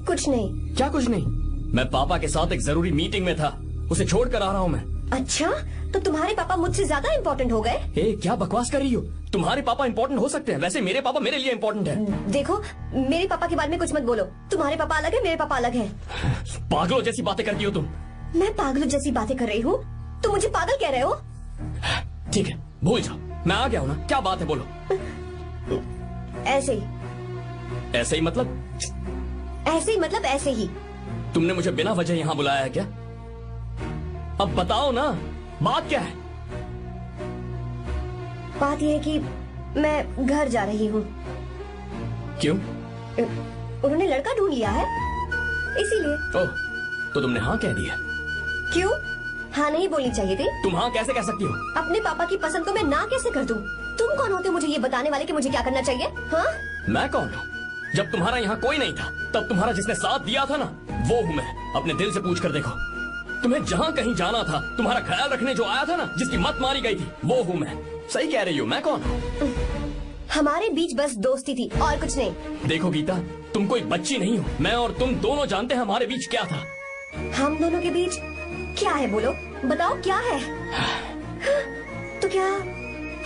कुछ नहीं। क्या कुछ नहीं? मैं पापा के साथ एक जरूरी मीटिंग में था, उसे छोड़ कर आ रहा हूँ मैं। अच्छा, तो तुम्हारे पापा मुझसे ज्यादा इम्पोर्टेंट हो गए? क्या बकवास कर रही हो? तुम्हारे पापा इम्पोर्टेंट हो सकते हैं, वैसे मेरे पापा मेरे लिए इम्पोर्टेंट है। देखो, मेरे पापा के बारे में कुछ मत बोलो। तुम्हारे पापा अलग है, मेरे पापा अलग है। पागलों जैसी बातें करती हो तुम। मैं पागलों जैसी बातें कर रही हूँ? तुम मुझे पागल कह रहे हो? ठीक है, भूल जाओ, मैं आ गया हूँ ना। क्या बात है, बोलो। ऐसे ही। ऐसे ही मतलब? ऐसे ही मतलब ऐसे ही। तुमने मुझे बिना वजह यहाँ बुलाया है क्या? अब बताओ ना, बात क्या है? बात यह है कि मैं घर जा रही हूँ। क्यों? उन्होंने लड़का ढूंढ लिया है, इसीलिए। ओह, तो तुमने हाँ कह दिया? क्यों? हाँ नहीं बोलनी चाहिए थी? तुम हाँ कैसे कह सकती हो? अपने पापा की पसंद को मैं ना कैसे कर दूं? तुम कौन होते हो मुझे ये बताने वाले कि मुझे क्या करना चाहिए? हाँ? मैं कौन हूँ? जब तुम्हारा यहाँ कोई नहीं था, तब तुम्हारा जिसने साथ दिया था ना, वो हूँ मैं। अपने दिल से पूछ कर देखो, तुम्हें जहाँ कहीं जाना था, तुम्हारा ख्याल रखने जो आया था ना, जिसकी मत मारी गई थी, वो हूँ मैं। सही कह रही हूँ, मैं कौन हूँ? हमारे बीच बस दोस्ती थी और कुछ नहीं। देखो गीता, तुम कोई बच्ची नहीं हो। मैं और तुम दोनों जानते हैं हमारे बीच क्या था। हम दोनों के बीच क्या है? बोलो, बताओ क्या है? तो क्या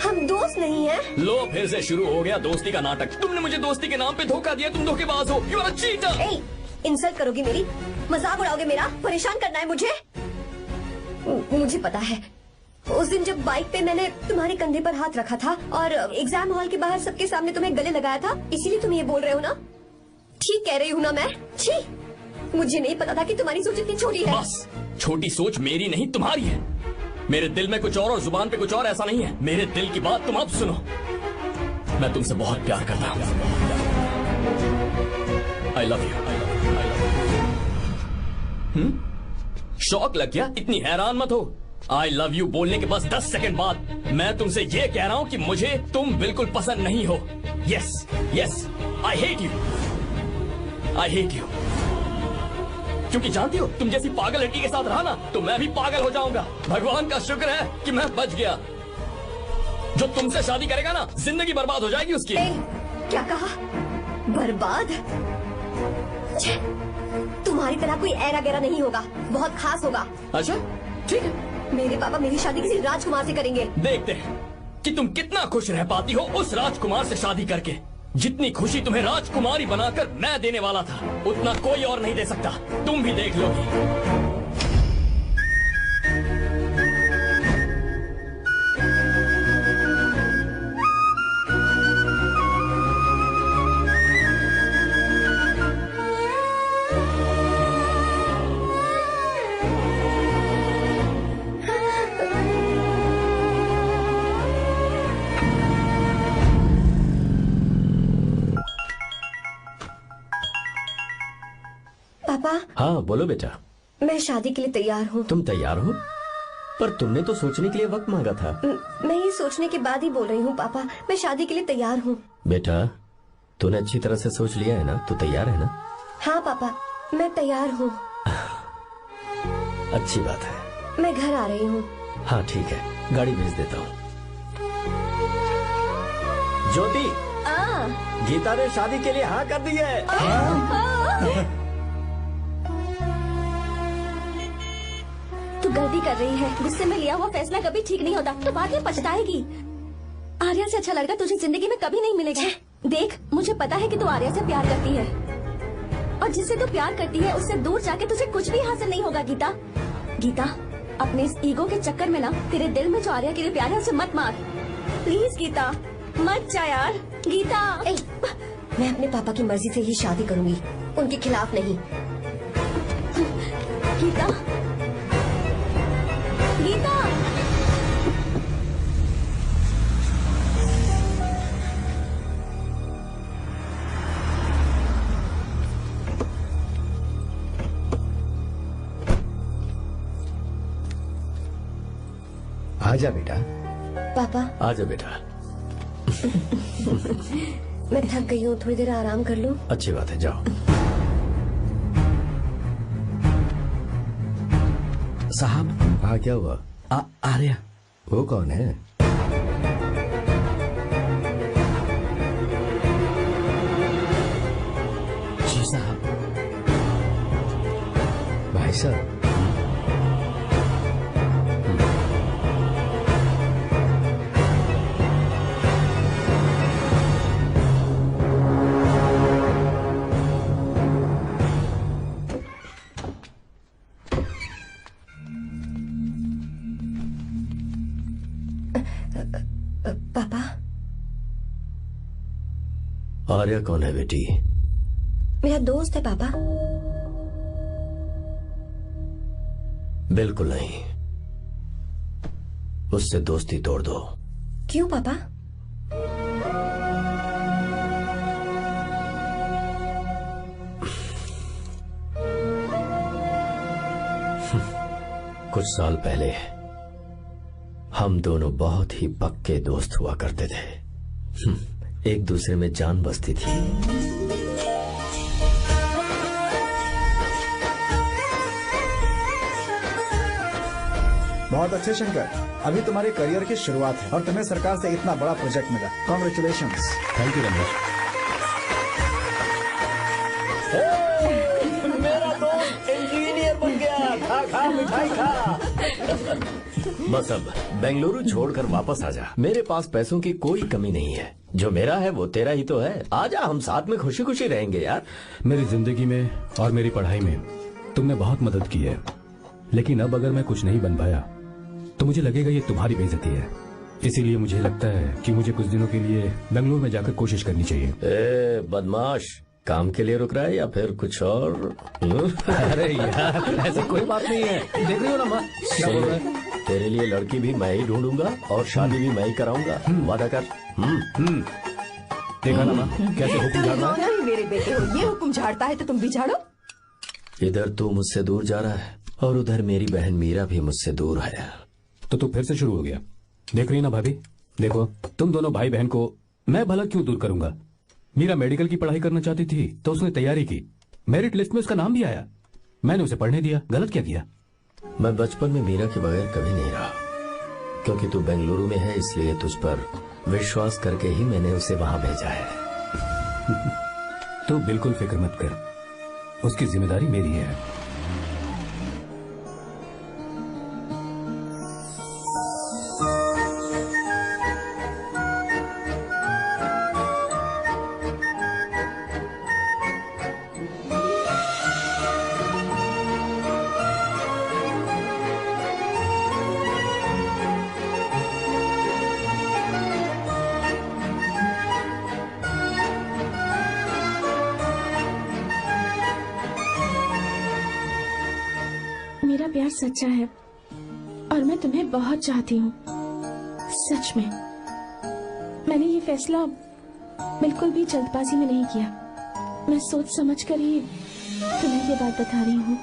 हम दोस्त नहीं हैं? लो, फिर से शुरू हो गया दोस्ती का नाटक। तुमने मुझे दोस्ती के नाम पे धोखा दिया। तुम धोखेबाज हो। You are a cheater. Insult करोगी मेरी? मजाक उड़ाओगे मेरा? परेशान करना है मुझे? मुझे पता है, उस दिन जब बाइक पे मैंने तुम्हारे कंधे पर हाथ रखा था और एग्जाम हॉल के बाहर सबके सामने तुम्हें गले लगाया था, इसीलिए तुम ये बोल रहे हो ना? ठीक कह रही हूँ ना मैं? छी, मुझे नहीं पता था कि तुम्हारी सोच इतनी छोटी है। बस, छोटी सोच मेरी नहीं तुम्हारी है। मेरे दिल में कुछ और जुबान पे कुछ और, ऐसा नहीं है। मेरे दिल की बात तुम अब सुनो। मैं तुमसे बहुत प्यार करता हूँ। I love you. शौक लग गया? इतनी हैरान मत हो। आई लव यू बोलने के बस 10 सेकंड बाद मैं तुमसे ये कह रहा हूँ कि मुझे तुम बिल्कुल पसंद नहीं हो। Yes yes, I hate you. I hate you. क्योंकि जानती हो, तुम जैसी पागल लड़की के साथ रहा ना, तो मैं भी पागल हो जाऊंगा। भगवान का शुक्र है कि मैं बच गया। जो तुमसे शादी करेगा ना, जिंदगी बर्बाद हो जाएगी उसकी। क्या कहा? बर्बाद? तुम्हारी तरह कोई ऐरा गैरा नहीं होगा, बहुत खास होगा। अच्छा ठीक है, मेरे पापा मेरी शादी किसी राजकुमार से करेंगे। देखते हैं कि तुम कितना खुश रह पाती हो उस राजकुमार से शादी करके। जितनी खुशी तुम्हें राजकुमारी बनाकर मैं देने वाला था, उतना कोई और नहीं दे सकता। तुम भी देख लोगी। पापा। हाँ बोलो बेटा। मैं शादी के लिए तैयार हूँ। तुम तैयार हो? पर तुमने तो सोचने के लिए वक्त मांगा था। मैं ये सोचने के बाद ही बोल रही हूँ पापा, मैं शादी के लिए तैयार हूँ। बेटा तूने अच्छी तरह से सोच लिया है ना? तू तैयार है ना? हाँ पापा, मैं तैयार हूँ। अच्छी बात है। मैं घर आ रही हूँ। हाँ ठीक है, गाड़ी भेज देता हूँ। ज्योति, गीता ने शादी के लिए हाँ कर दी है। तू गलती कर रही है। गुस्से में लिया हुआ फैसला कभी ठीक नहीं होता, तो बाद में पछताएगी। आर्या से अच्छा लड़का तुझे जिंदगी में कभी नहीं मिलेगा। देख, मुझे पता है कि तू आर्या से प्यार करती है, और जिससे तू प्यार करती है उससे दूर जाके तुझे कुछ भी हासिल नहीं होगा। गीता, गीता, अपने इस ईगो के चक्कर में ना तेरे दिल में जो आर्या के लिए प्यार है उसे मत मार। प्लीज गीता, मत जा यार। गीता, मैं अपने पापा की मर्जी से ही शादी करूंगी, उनके खिलाफ नहीं। गीता, गीता। आजा बेटा। पापा। आजा बेटा। मैं थक गई हूँ, थोड़ी देर आराम कर लूँ। अच्छी बात है, जाओ। साहब। हाँ क्या हुआ? आर्या। वो कौन है? जी साहब। भाई साहब। पापा। आर्या कौन है बेटी? मेरा दोस्त है पापा। बिल्कुल नहीं, उससे दोस्ती तोड़ दो। क्यों पापा? कुछ साल पहले हम दोनों बहुत ही पक्के दोस्त हुआ करते थे। एक दूसरे में जान बसती थी। बहुत अच्छे शंकर, अभी तुम्हारे करियर की शुरुआत है और तुम्हें सरकार से इतना बड़ा प्रोजेक्ट मिला। कॉन्ग्रेचुलेशंस। Thank you Ramesh. मेरा दोस्त इंजीनियर बन गया। खा खा मिठाई खा। बस अब बेंगलुरु छोड़कर वापस आ जा। मेरे पास पैसों की कोई कमी नहीं है। जो मेरा है वो तेरा ही तो है। आजा, हम साथ में खुशी खुशी रहेंगे यार। मेरी जिंदगी में और मेरी पढ़ाई में तुमने बहुत मदद की है, लेकिन अब अगर मैं कुछ नहीं बन पाया तो मुझे लगेगा ये तुम्हारी बेइज्जती है। इसीलिए मुझे लगता है कि मुझे कुछ दिनों के लिए बेंगलुरु में जाकर कोशिश करनी चाहिए। ए बदमाश, काम के लिए रुक रहा है या फिर कुछ और? अरे यार, ऐसी कोई बात नहीं है। देख रही हो ना माँ, क्या बोल रहा है? तेरे लिए लड़की भी मैं ही ढूंढूंगा और शादी भी मैं ही कराऊंगा। वादा कर। देखा ना माँ, कैसे हुक्म झाड़ रहा है? मेरे बेटे हो, ये हुक्म झाड़ता है तो तुम भी झाड़ो। इधर तू मुझसे दूर जा रहा है और उधर मेरी बहन मीरा भी मुझसे दूर है। तो तू फिर से शुरू हो गया। देख रही ना भाभी, देखो तुम दोनों भाई बहन को मैं भला क्यों दूर करूंगा। मीरा मेडिकल की पढ़ाई करना चाहती थी तो उसने तैयारी की, मेरिट लिस्ट में उसका नाम भी आया, मैंने उसे पढ़ने दिया। गलत क्या किया? मैं बचपन में मीरा के बगैर कभी नहीं रहा, क्योंकि तू बेंगलुरु में है इसलिए तुझ पर विश्वास करके ही मैंने उसे वहां भेजा है। तू बिल्कुल फिक्र मत कर, उसकी जिम्मेदारी मेरी है। मेरा प्यार सच्चा है और मैं तुम्हें बहुत चाहती हूँ, सच में। मैंने ये फैसला बिल्कुल भी जल्दबाजी में नहीं किया। मैं सोच समझ कर ही तुम्हें ये बात बता रही हूँ।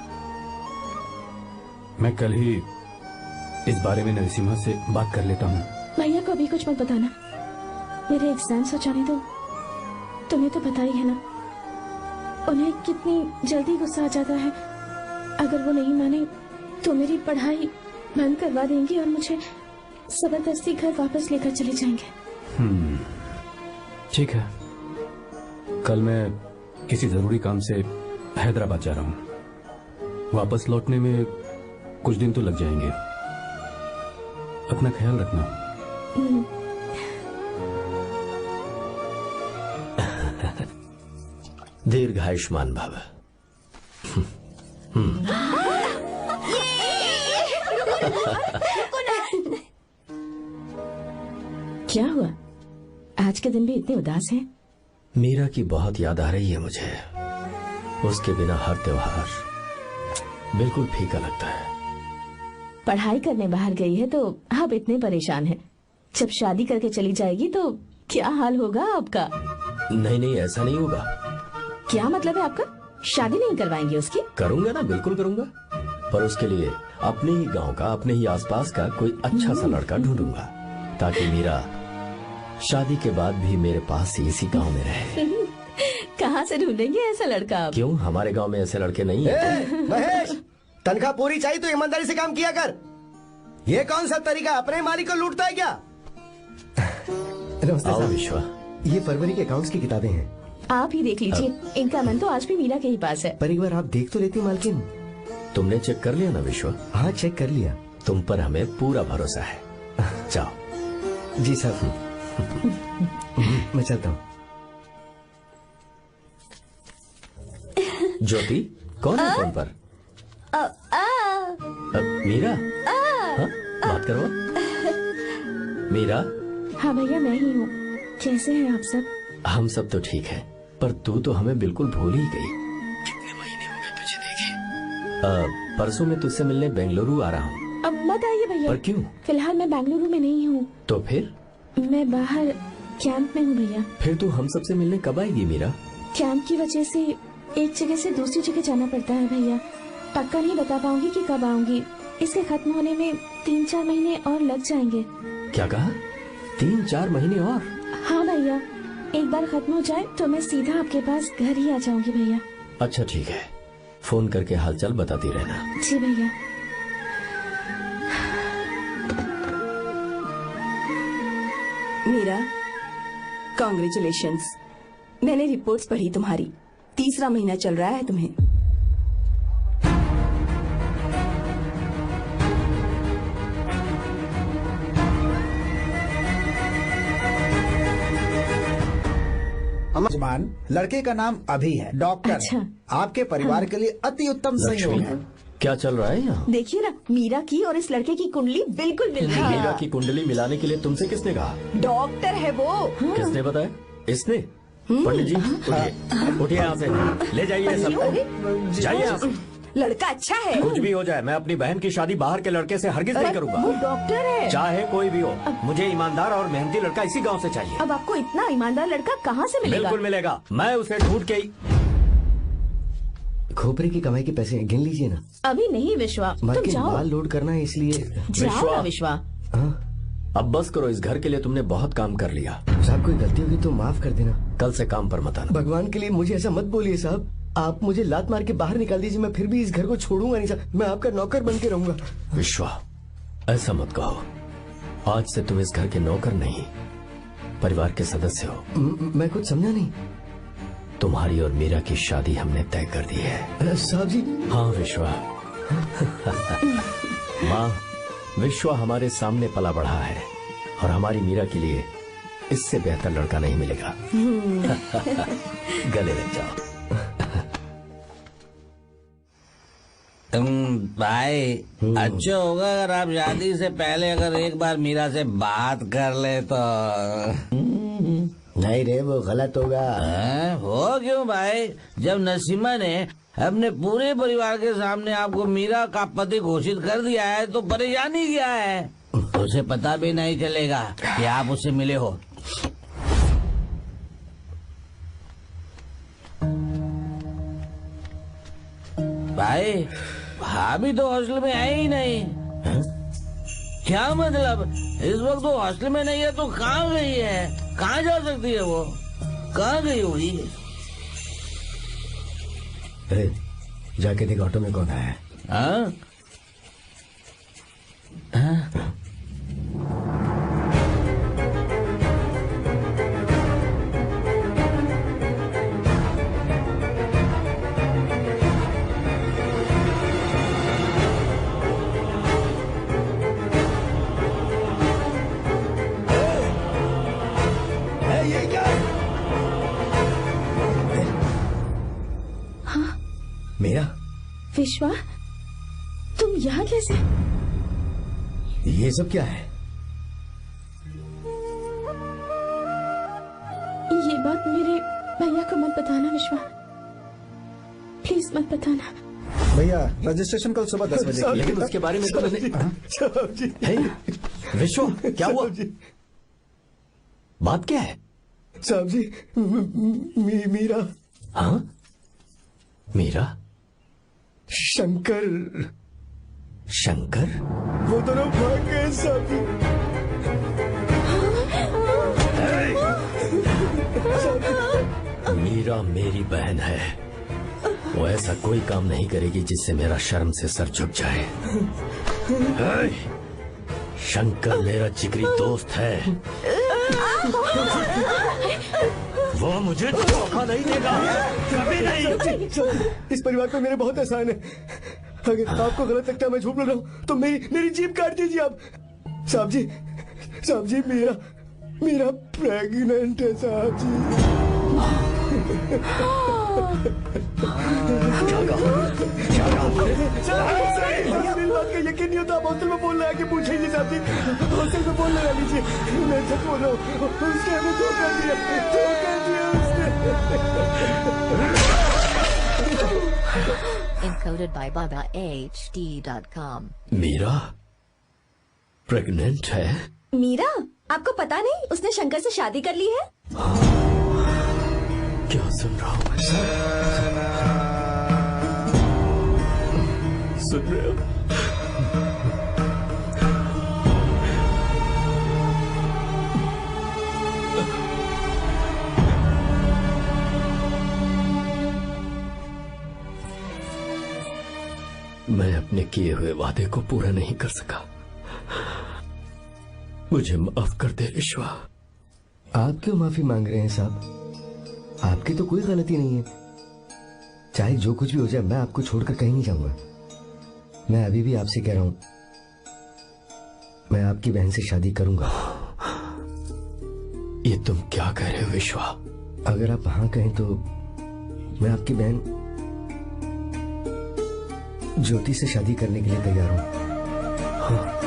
मैं कल ही इस बारे में नरसिम्हा से बात कर लेता हूँ। भैया को अभी कुछ मत बताना, मेरे एग्जाम्स हो जाने दो। तुम्हें तो पता ही है ना उन्हें कितनी जल्दी गुस्सा आ जाता है। अगर वो नहीं माने तो मेरी पढ़ाई बंद करवा देंगे और मुझे जबरदस्ती घर वापस लेकर चले जाएंगे। ठीक है, कल मैं किसी जरूरी काम से हैदराबाद जा रहा हूँ। वापस लौटने में कुछ दिन तो लग जाएंगे। अपना ख्याल रखना। दीर्घायुष्मान भव। क्या हुआ, आज के दिन भी इतने उदास हैं? मीरा की बहुत याद आ रही है मुझे। उसके बिना हर त्योहार बिल्कुल फीका लगता है। पढ़ाई करने बाहर गई है तो अब इतने परेशान है, जब शादी करके चली जाएगी तो क्या हाल होगा आपका? नहीं नहीं, ऐसा नहीं होगा। क्या मतलब है आपका? शादी नहीं करवाएंगे उसकी? करूंगा ना, बिल्कुल करूंगा, पर उसके लिए अपने ही गांव का, अपने ही आसपास का कोई अच्छा सा लड़का ढूंढूंगा ताकि मीरा शादी के बाद भी मेरे पास ही इसी गांव में रहे। कहाँ से ढूंढेंगे ऐसा लड़का आप? क्यों, हमारे गांव में ऐसे लड़के नहीं हैं? महेश, तनख्वाह पूरी चाहिए तो ईमानदारी से काम किया कर। ये कौन सा तरीका, अपने मालिक को लूटता है क्या? आओ विश्वा, ये फरवरी के अकाउंट्स की किताबें हैं। आप ही देख लीजिए, इनका मन तो आज भी मीरा के ही पास है। पर एक बार आप देख तो लेती मालकिन। तुमने चेक कर लिया ना विश्वा? हाँ, चेक कर लिया। तुम पर हमें पूरा भरोसा है। जाओ। जी साहब। मैं चलता हूँ। ज्योति, कौन है फोन पर? मीरा? हाँ? बात करो। मीरा? हाँ भैया, मैं ही हूँ। कैसे हैं आप सब? हम सब तो ठीक है, पर तू तो हमें बिल्कुल भूल ही गई। कितने महीने हो गए तुझे देखे। परसों मैं तुझसे मिलने बेंगलुरु आ रहा हूँ। अब मत आइए भैया। पर क्यों? फिलहाल मैं बेंगलुरु में नहीं हूँ। तो फिर? मैं बाहर कैंप में हूँ भैया। फिर तू हम सबसे मिलने कब आएगी मीरा? कैंप की वजह से एक जगह से दूसरी जगह जाना पड़ता है भैया। पक्का नहीं बता पाऊंगी कि कब आऊंगी। इसके खत्म होने में 3-4 महीने और लग जाएंगे। क्या कहा? 3-4 महीने और? हाँ भैया, एक बार खत्म हो जाए तो मैं सीधा आपके पास घर ही आ जाऊंगी भैया। अच्छा ठीक है, फोन करके हालचाल बताती रहना। जी भैया। मीरा, कॉन्ग्रेचुलेशंस। मैंने रिपोर्ट्स पढ़ी तुम्हारी। 3रा महीना चल रहा है तुम्हें। जमान, लड़के का नाम अभी है, डॉक्टर। अच्छा। आपके परिवार के लिए अति उत्तम संयोग है। क्या चल रहा है यहाँ? देखिए ना, मीरा की और इस लड़के की कुंडली बिल्कुल मिल रही है। मीरा की कुंडली मिलाने के लिए तुमसे किसने कहा? डॉक्टर है वो। किसने बताया? इसने? पंडित जी, उठिए, उठिए यहाँ से, ले जाइए सब, जाइए यहाँ से। लड़का अच्छा है। कुछ भी हो जाए, मैं अपनी बहन की शादी बाहर के लड़के से हरगिज नहीं करूंगा। वो डॉक्टर है। चाहे कोई भी हो, मुझे ईमानदार और मेहनती लड़का इसी गांव से चाहिए। अब आपको इतना ईमानदार लड़का कहाँ से मिलेगा? बिल्कुल मिलेगा, मैं उसे ढूंढ के ही। खोपरे की कमाई के पैसे गिन लीजिए ना। अभी नहीं विश्वा, तुम मालकिन, जाओ। माल लोड करना है इसलिए। जाओ ना विश्वा। अब बस करो, इस घर के लिए तुमने बहुत काम कर लिया। साहब, कोई गलती होगी तो माफ कर देना। कल से काम पर मत आना। भगवान के लिए मुझे ऐसा मत बोलिए साहब। आप मुझे लात मार के बाहर निकाल दीजिए, मैं फिर भी इस घर को छोड़ूंगा नहीं साहब। मैं आपका नौकर बन के रहूंगा। विश्वा, ऐसा मत कहो। आज से तुम इस घर के नौकर नहीं, परिवार के सदस्य हो। मैं कुछ समझा नहीं। तुम्हारी और मीरा की शादी हमने तय कर दी है। साहब जी। हाँ विश्वा। माँ, विश्वा हमारे सामने पला बढ़ा है और हमारी मीरा के लिए इससे बेहतर लड़का नहीं मिलेगा। गले लग जाओ। भाई, अच्छा होगा अगर आप शादी से पहले अगर एक बार मीरा से बात कर ले तो। नहीं रे, वो गलत होगा। हो क्यों भाई? जब नसीमा ने अपने पूरे परिवार के सामने आपको मीरा का पति घोषित कर दिया है तो परेशानी क्या है? उसे पता भी नहीं चलेगा कि आप उससे मिले हो। भाई भाभी तो हॉस्टल में है ही नहीं। क्या मतलब? इस वक्त तो हॉस्टल में नहीं है तो कहाँ गई है? कहाँ जा सकती है वो? कहाँ गई हुई? जाके देख ऑटो में कौन आया है। हाँ? हाँ? मेरा विश्वा, तुम यहाँ कैसे? ये सब क्या है? ये बात मेरे भैया को मत बताना विश्वा, प्लीज मत बताना। भैया रजिस्ट्रेशन कल सुबह 10 बजे। लेकिन उसके बारे में तो मैंने विश्व क्या हुआ? बात क्या है? साहब जी मीरा। हाँ मीरा? शंकर। शंकर? वो दोनों भाग गए साहब जी। मीरा मेरी बहन है, वो ऐसा कोई काम नहीं करेगी जिससे मेरा शर्म से सर झुक जाए। शंकर मेरा जिगरी दोस्त है, वो मुझे धोखा नहीं देगा, कभी नहीं। इस परिवार पे मेरे बहुत एहसान है, अगर आपको गलत लगता है मैं झूठ बोल रहा हूँ तो मेरी जीभ काट दीजिए आप। साहब जी मेरा प्रेग्नेंट है साहब जी। मेरी बात का यकीन नहीं होता, आप हॉस्टल में बोल रहे हैं कि पूछे ही साहब जी, हॉस्टल में बोल लगा लीजिए, मैं सच बोल रहा हूँ। उसने हमें धोखा दिया Encoded by BabaHD.com. Meera pregnant है? मीरा, आपको पता नहीं उसने शंकर से शादी कर ली है? क्या सुन रहा हूँ मैं? सुन रहे हो? मैं अपने किए हुए वादे को पूरा नहीं कर सका, मुझे माफ कर दे विश्वा। आप क्यों माफी मांग रहे हैं साहब? आपकी तो कोई गलती नहीं है, चाहे जो कुछ भी हो जाए मैं आपको छोड़कर कहीं नहीं जाऊंगा। मैं अभी भी आपसे कह रहा हूं, मैं आपकी बहन से शादी करूंगा। ये तुम क्या कह रहे हो विश्वा? अगर आप हाँ कहें तो मैं आपकी बहन ज्योति से शादी करने के लिए तैयार हूं। हाँ।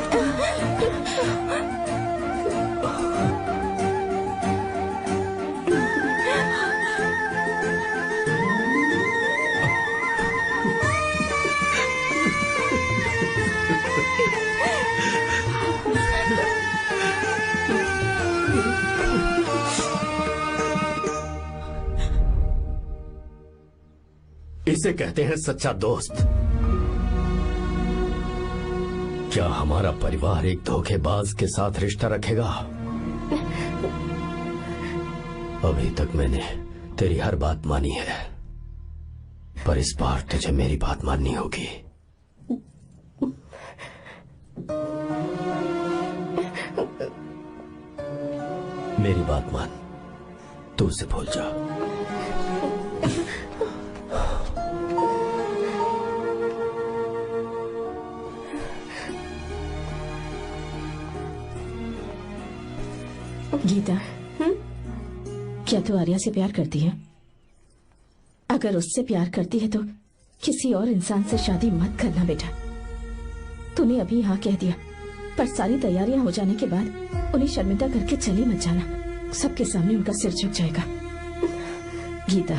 इसे कहते हैं सच्चा दोस्त। क्या हमारा परिवार एक धोखेबाज के साथ रिश्ता रखेगा? अभी तक मैंने तेरी हर बात मानी है, पर इस बार तुझे मेरी बात माननी होगी। मेरी बात मान, तू उसे भूल जा। गीता, क्या तू आर्या से प्यार करती है? अगर उससे प्यार करती है तो किसी और इंसान से शादी मत करना बेटा। तूने अभी हाँ कह दिया, पर सारी तैयारियां हो जाने के बाद उन्हें शर्मिंदा करके चली मत जाना, सबके सामने उनका सिर झुक जाएगा। गीता।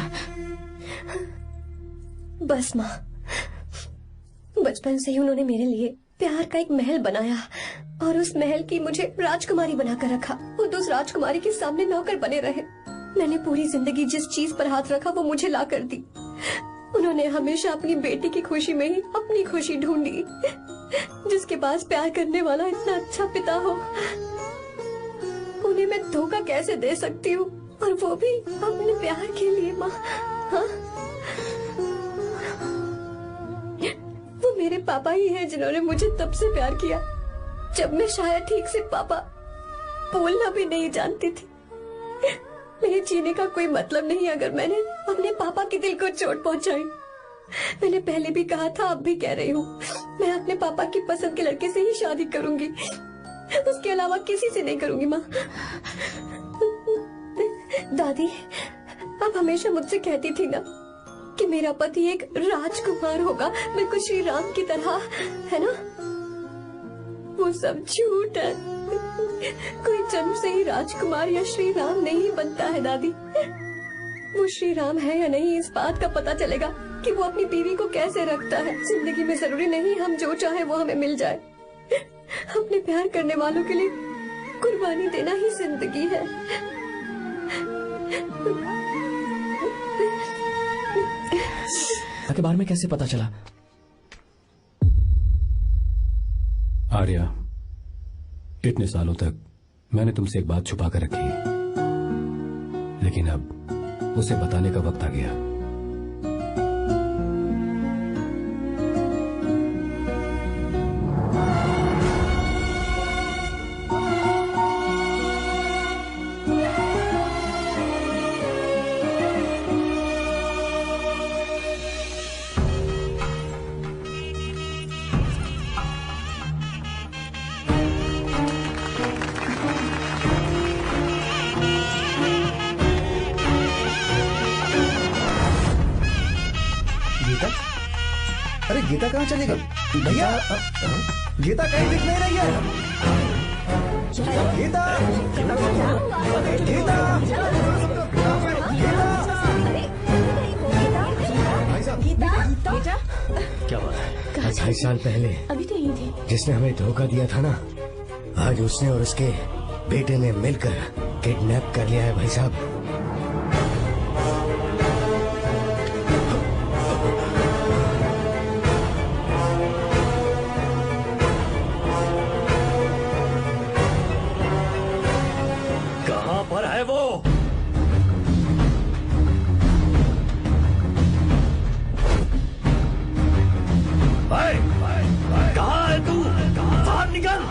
बस माँ, बचपन से ही उन्होंने मेरे लिए प्यार का एक महल बनाया और उस महल की मुझे राजकुमारी बनाकर रखा। वो उस राजकुमारी के सामने नौकर बने रहे। मैंने पूरी जिंदगी जिस चीज पर हाथ रखा वो मुझे ला कर दी। उन्होंने हमेशा अपनी बेटी की खुशी में ही अपनी खुशी ढूंढी। जिसके पास प्यार करने वाला इतना अच्छा पिता हो, उन्हें मैं धोखा कैसे दे सकती हूँ, और वो भी अपने प्यार के लिए। माँ, हाँ? वो मेरे पापा ही हैं जिन्होंने मुझे तब से प्यार किया जब मैं शायद ठीक से पापा बोलना भी नहीं जानती थी। मेरे जीने का कोई मतलब नहीं अगर मैंने अपने पापा के दिल को चोट पहुंचाई। मैंने पहले भी कहा था, अब भी कह रही हूँ, मैं अपने पापा की पसंद के लड़के से ही शादी करूंगी, उसके अलावा किसी से नहीं करूंगी। माँ, दादी आप हमेशा मुझसे कहती थी ना कि मेरा पति एक राजकुमार होगा, बिल्कुल श्री राम की तरह, है ना? वो सब झूठ है। कोई जन्म से ही राजकुमार या श्री राम नहीं बनता है दादी। वो श्री राम है या नहीं, इस बात का पता चलेगा कि वो अपनी बीवी को कैसे रखता है। जिंदगी में जरूरी नहीं हम जो चाहे वो हमें मिल जाए। अपने प्यार करने वालों के लिए कुर्बानी देना ही जिंदगी है। के बारे में कैसे पता चला? आर्या, इतने सालों तक मैंने तुमसे एक बात छुपा कर रखी, लेकिन अब उसे बताने का वक्त आ गया। अरे गीता कहाँ चली गई? भैया, गीता कहीं दिख नहीं रही है। गीता, गीता, गीता, क्या बात है? 2.5 साल पहले अभी तो यही थी। जिसने हमें धोखा दिया था ना, आज उसने और उसके बेटे ने मिलकर किडनैप कर लिया है भाई साहब। कहां पर है वो? कहां है तू? बाहर निकल!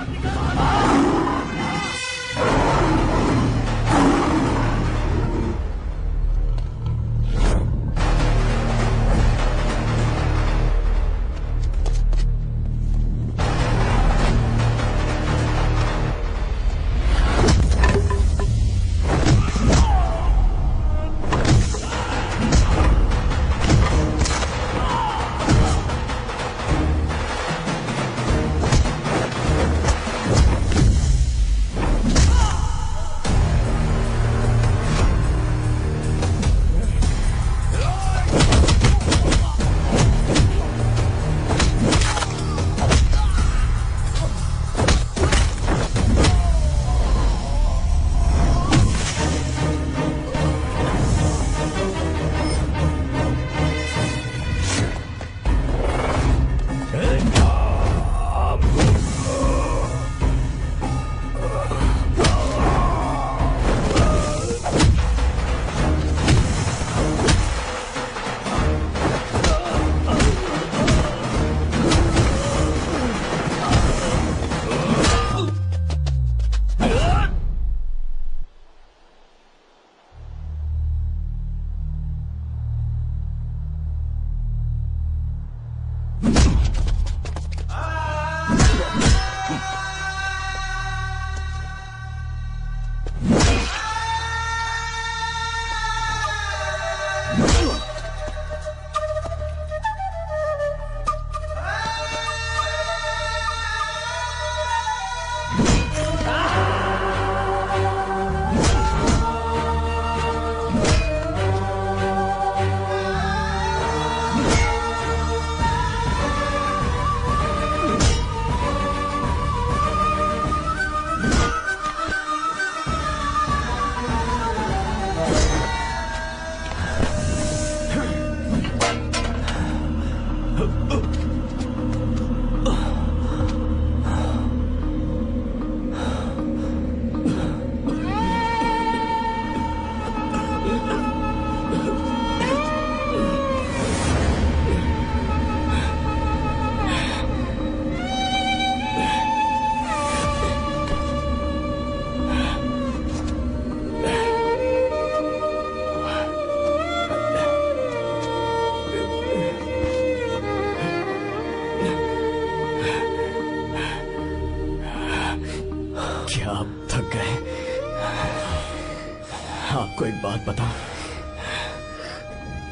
आपको एक बात बताऊं,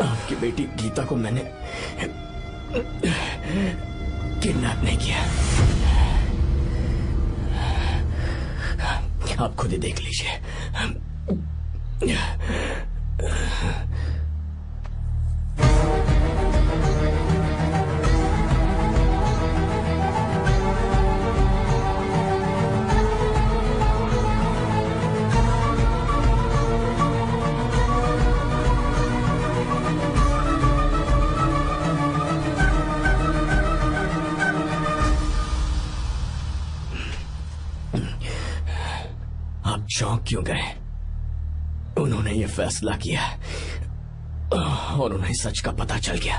आपकी बेटी गीता को मैंने किडनैप नहीं किया। आप खुद ही देख लीजिए। चौंक क्यों गए? उन्होंने ये फैसला किया और उन्हें सच का पता चल गया।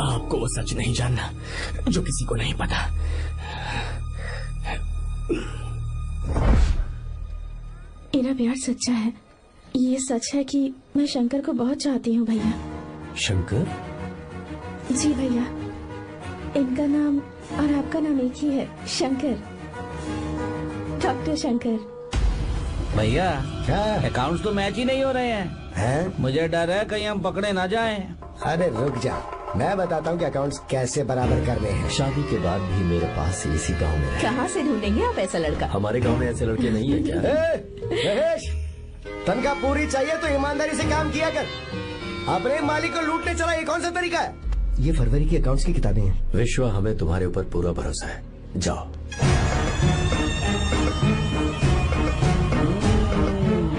आपको वो सच नहीं जानना जो किसी को नहीं पता। मेरा प्यार सच्चा है। ये सच है कि मैं शंकर को बहुत चाहती हूँ भैया। शंकर? जी भैया, इनका नाम और आपका नाम एक ही है, शंकर, डॉक्टर शंकर। भैया क्या? अकाउंट्स तो मैच ही नहीं हो रहे हैं। मुझे डर है कहीं हम पकड़े ना जाएं। अरे रुक जा, मैं बताता हूँ कि अकाउंट्स कैसे बराबर करने हैं। शादी के बाद भी मेरे पास इसी गांव में रहे। कहाँ से ढूंढेंगे आप ऐसा लड़का? हमारे गांव में ऐसे लड़के नहीं है क्या? महेश, तनख्वाह पूरी चाहिए तो ईमानदारी से काम किया कर। अपने मालिक को लूटने चला, ये कौन सा तरीका है? ये फरवरी की अकाउंट्स की किताबें हैं। विश्व, हमें तुम्हारे ऊपर पूरा भरोसा है। जाओ।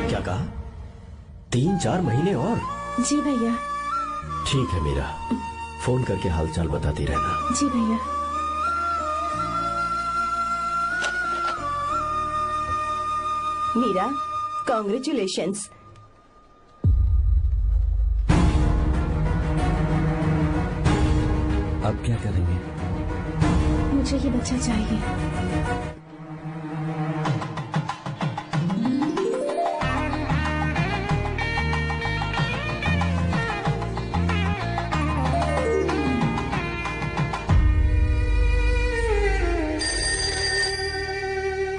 क्या कहा? 3-4 महीने और? जी भैया। ठीक है मीरा, फोन करके हालचाल बताती रहना। जी भैया। मीरा, कॉन्ग्रेचुलेशंस। अब क्या करेंगे? मुझे ये बच्चा चाहिए।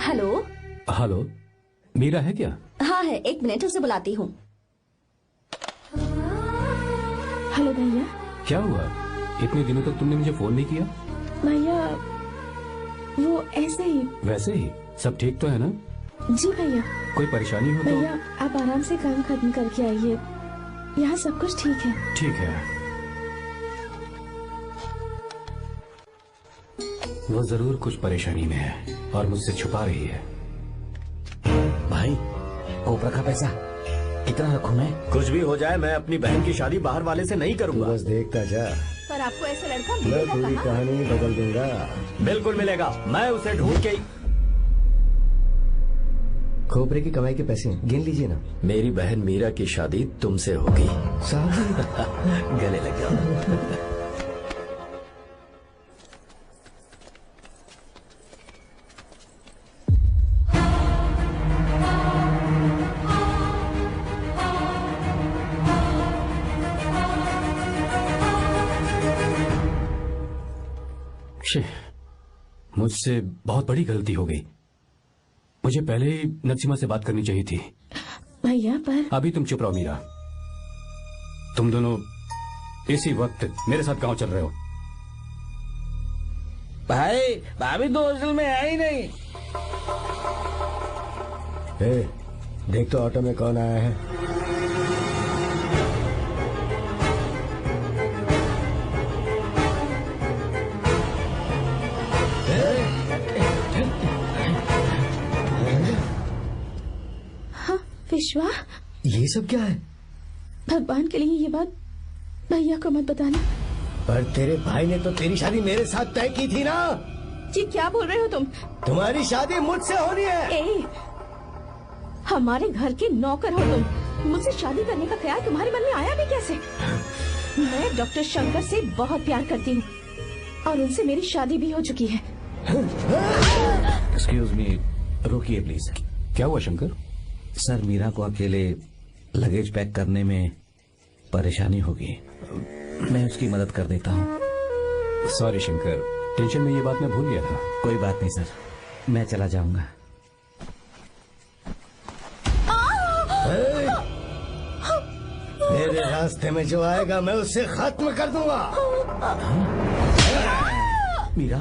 हेलो। हेलो, मीरा है क्या? हाँ है, 1 मिनट, उसे बुलाती हूँ। हेलो भैया। क्या हुआ? इतने दिनों तक तुमने मुझे फोन नहीं किया? भैया वो ऐसे ही। वैसे ही? सब ठीक तो है ना? जी भैया। कोई परेशानी हो तो? भैया आप आराम से काम खत्म करके आइए, यहाँ सब कुछ ठीक है। ठीक है। वो जरूर कुछ परेशानी में है और मुझसे छुपा रही है। भाई, कोपरा का पैसा कितना रखूं मैं? कुछ भी हो जाए, मैं अपनी बहन की शादी बाहर वाले से नहीं करूंगा। बस देखता जा, पर आपको ऐसा लड़का मैं मिलेगा पूरी कहाँ? कहानी बदल दूंगा। बिल्कुल मिलेगा, मैं उसे ढूंढ के। खोपरे की कमाई के पैसे गिन लीजिए ना। मेरी बहन मीरा की शादी तुमसे होगी। गले लग जाओ। मुझसे बहुत बड़ी गलती हो गई। मुझे पहले ही नरसिम्हा से बात करनी चाहिए थी। भैया पर अभी तुम चुप रहो मीरा। तुम दोनों इसी वक्त मेरे साथ गांव चल रहे हो। भाई, भाभी तो हॉस्टल में है ही नहीं। देख तो ऑटो में कौन आया है। विश्वा, ये सब क्या है? भगवान के लिए ये बात भैया को मत बताना। पर तेरे भाई ने तो तेरी शादी मेरे साथ तय की थी ना। जी क्या बोल रहे हो तुम? तुम्हारी शादी मुझसे होनी है। ए, हमारे घर के नौकर हो तुम, मुझसे शादी करने का ख्याल तुम्हारे मन में आया भी कैसे? मैं डॉक्टर शंकर से बहुत प्यार करती हूँ और उनसे मेरी शादी भी हो चुकी है। एक्सक्यूज मी, रोकिए प्लीज। क्या हुआ शंकर? सर, मीरा को अकेले लगेज पैक करने में परेशानी होगी, मैं उसकी मदद कर देता हूँ। सॉरी शंकर, टेंशन में ये बात मैं भूल गया था। कोई बात नहीं सर, मैं चला जाऊंगा। मेरे रास्ते में जो आएगा मैं उसे खत्म कर दूंगा। मीरा, मीरा,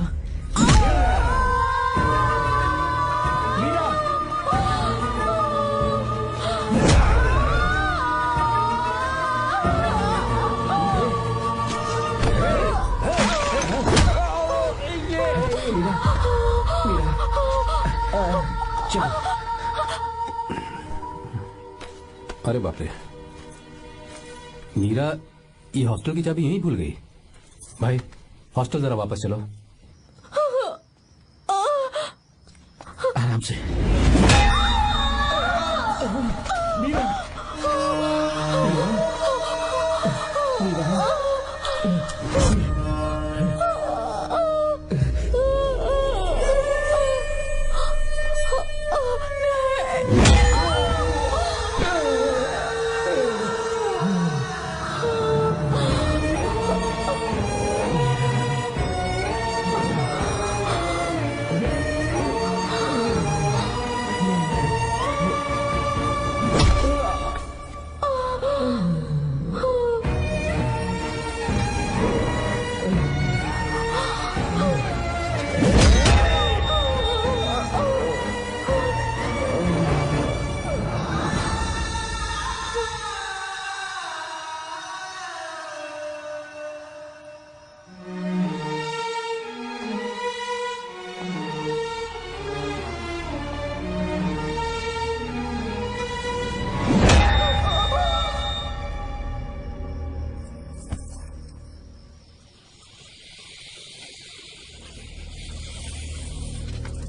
चलो। अरे बाप रे, मीरा ये हॉस्टल की चाबी यहीं भूल गई। भाई हॉस्टल जरा वापस चलो। आराम से। मीरा,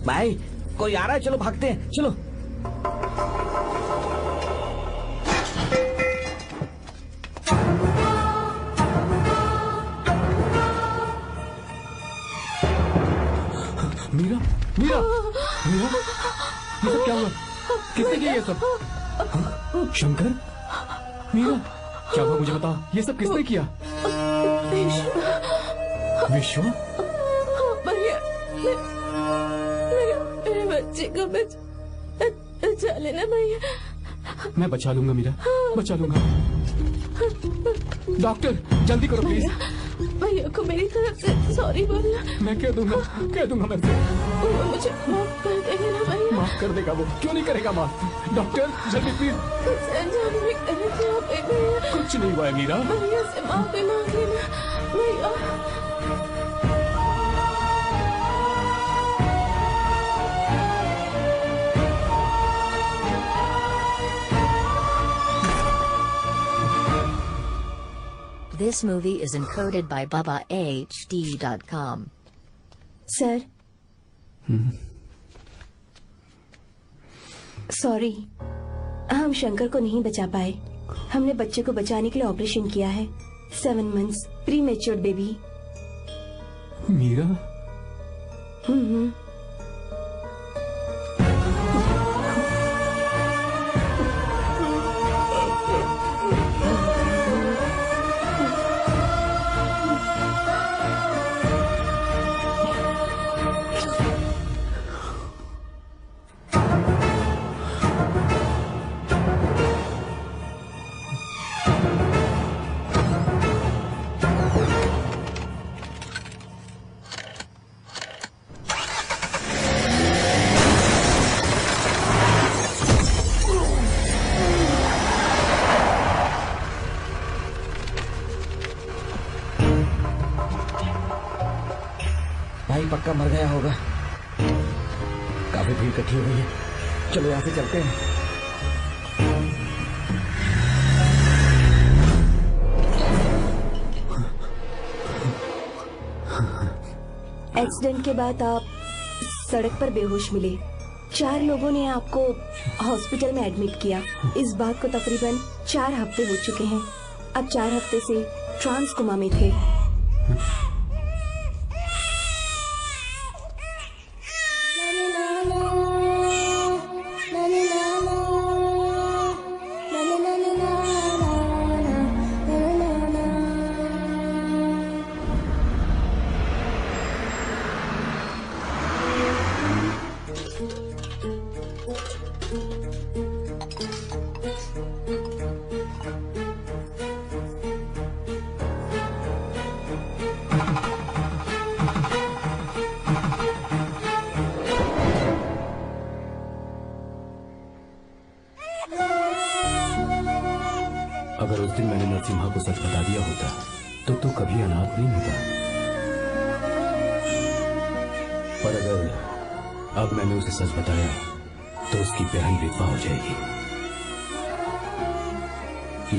भाई कोई आ रहा है, चलो भागते हैं, चलो। मीरा, मीरा, मीरा, ये सब क्या हुआ? किसने किया ये सब? शंकर, मीरा, क्या हुआ मुझे बता, ये सब किसने किया? विश्व? भैया, मेरे बच्चे को बचा लेना भैया। मैं बचा लूंगा मीरा, बचा लूंगा। डॉक्टर जल्दी करो प्लीज। भैया को मेरी तरफ से सॉरी बोलना। मैं कह दूंगा मैं वो मुझे माफ कर देगा ना भैया। माफ कर देगा वो, क्यों नहीं करेगा माफ? डॉक्टर जल्दी प्लीज। भी करे थे आप भैया। कुछ नहीं हुआ है मीरा। भैया से माफी मांग लेना भैया। This movie is encoded by BabaHD.com. Sir, sorry, हम शंकर को नहीं बचा पाए। हमने बच्चे को बचाने के लिए ऑपरेशन किया है। 7 months premature baby. Meera, भाई पक्का मर गया होगा। काफी भीड़ इकट्ठी हो गई है, चलो यहाँ से चलते हैं। एक्सीडेंट के बाद आप सड़क पर बेहोश मिले। 4 लोगों ने आपको हॉस्पिटल में एडमिट किया। इस बात को तकरीबन 4 हफ्ते हो चुके हैं। अब 4 हफ्ते से ट्रांस कोमा में थे। अगर उस दिन मैंने नरसिम्हा को सच बता दिया होता तो तू कभी अनाथ नहीं होता। पर अगर अब मैंने उसे सच बताया तो उसकी बहन विधवा हो जाएगी।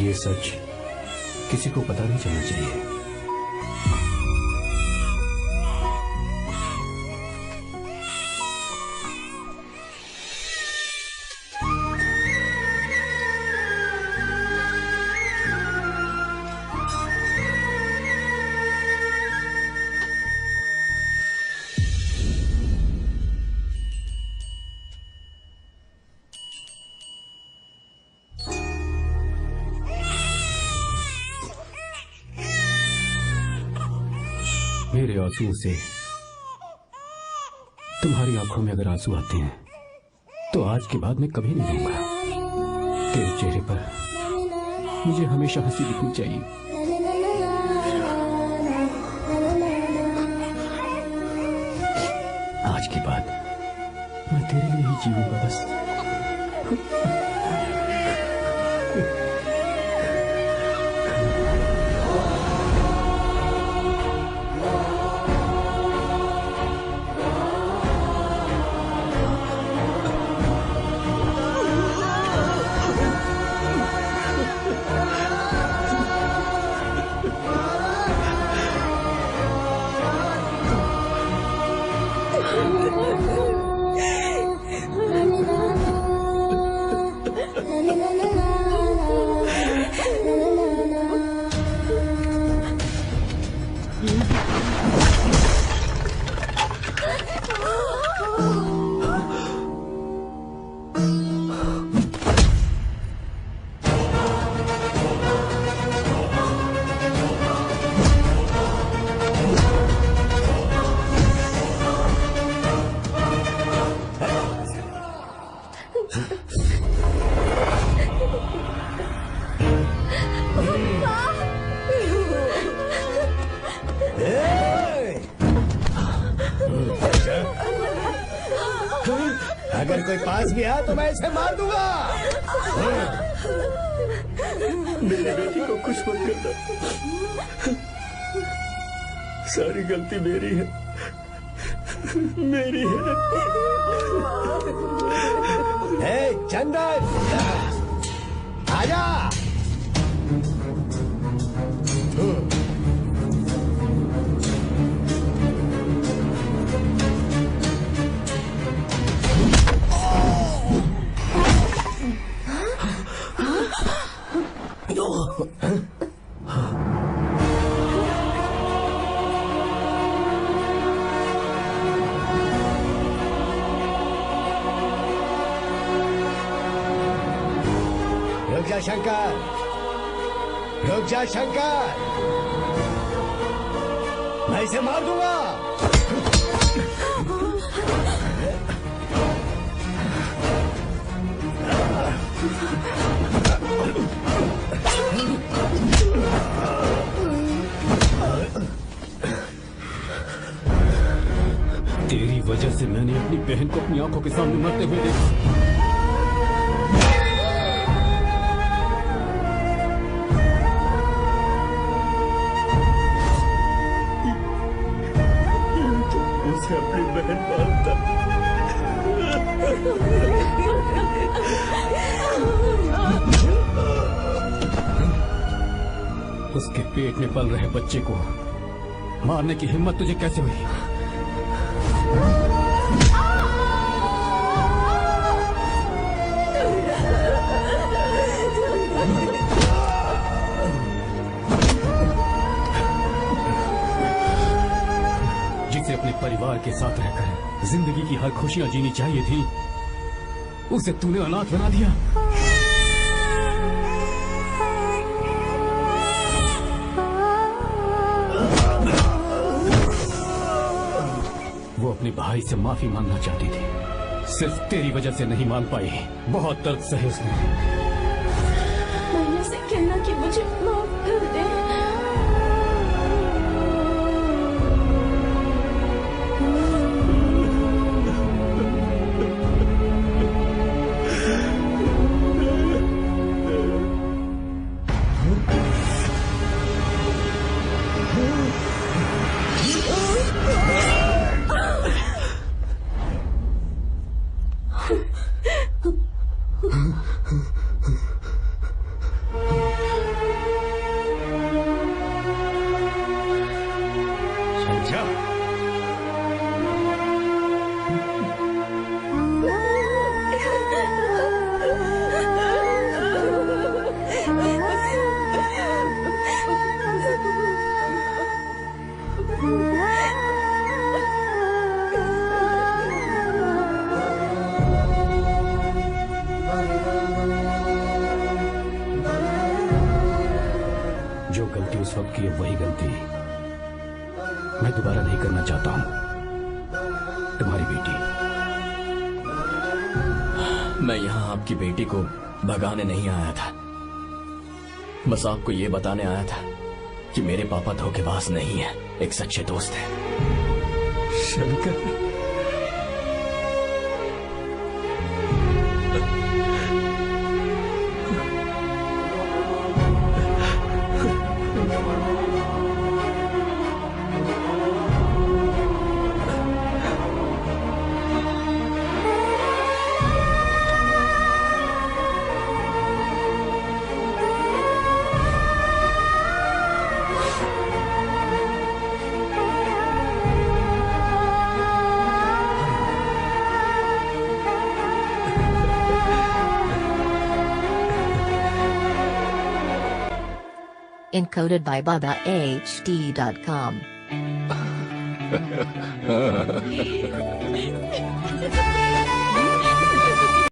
ये सच किसी को पता नहीं चलना चाहिए। मेरे आंसुओं से तुम्हारी आंखों में अगर आंसू आते हैं तो आज के बाद मैं कभी नहीं रहूंगा। तेरे चेहरे पर मुझे हमेशा हंसी दिखनी चाहिए। आज के बाद मैं तेरे लिए ही जीऊंगा बस। अगर कोई पास भी आया तो मैं इसे मार दूंगा। मेरी बेटी को कुछ मत करना। सारी गलती मेरी है, मेरी है। चंदन आजा। रुक जा शंकर, रुक जा शंकर, मैं इसे मार दूंगा। तेरी वजह से मैंने अपनी बहन को अपनी आंखों के सामने मरते हुए देखा। उसे अपनी बहन मानता। उसके पेट में पल रहे बच्चे को मारने की हिम्मत तुझे कैसे हुई? जिसे अपने परिवार के साथ रहकर जिंदगी की हर खुशियां जीनी चाहिए थी, उसे तूने अनाथ बना दिया। वो अपने भाई से माफी मांगना चाहती थी, सिर्फ तेरी वजह से नहीं मान पाई। बहुत दर्द सहे उसने। मैंने से कहना कि मुझे माफ कर दे। संध्या, जो गलती उस वक्त की है वही गलती मैं दोबारा नहीं करना चाहता हूं। तुम्हारी बेटी। मैं यहाँ आपकी बेटी को भगाने नहीं आया था, बस आपको ये बताने आया था कि मेरे पापा धोखेबाज नहीं है, एक सच्चे दोस्त है। Shankar, Encoded by BabaHD.com.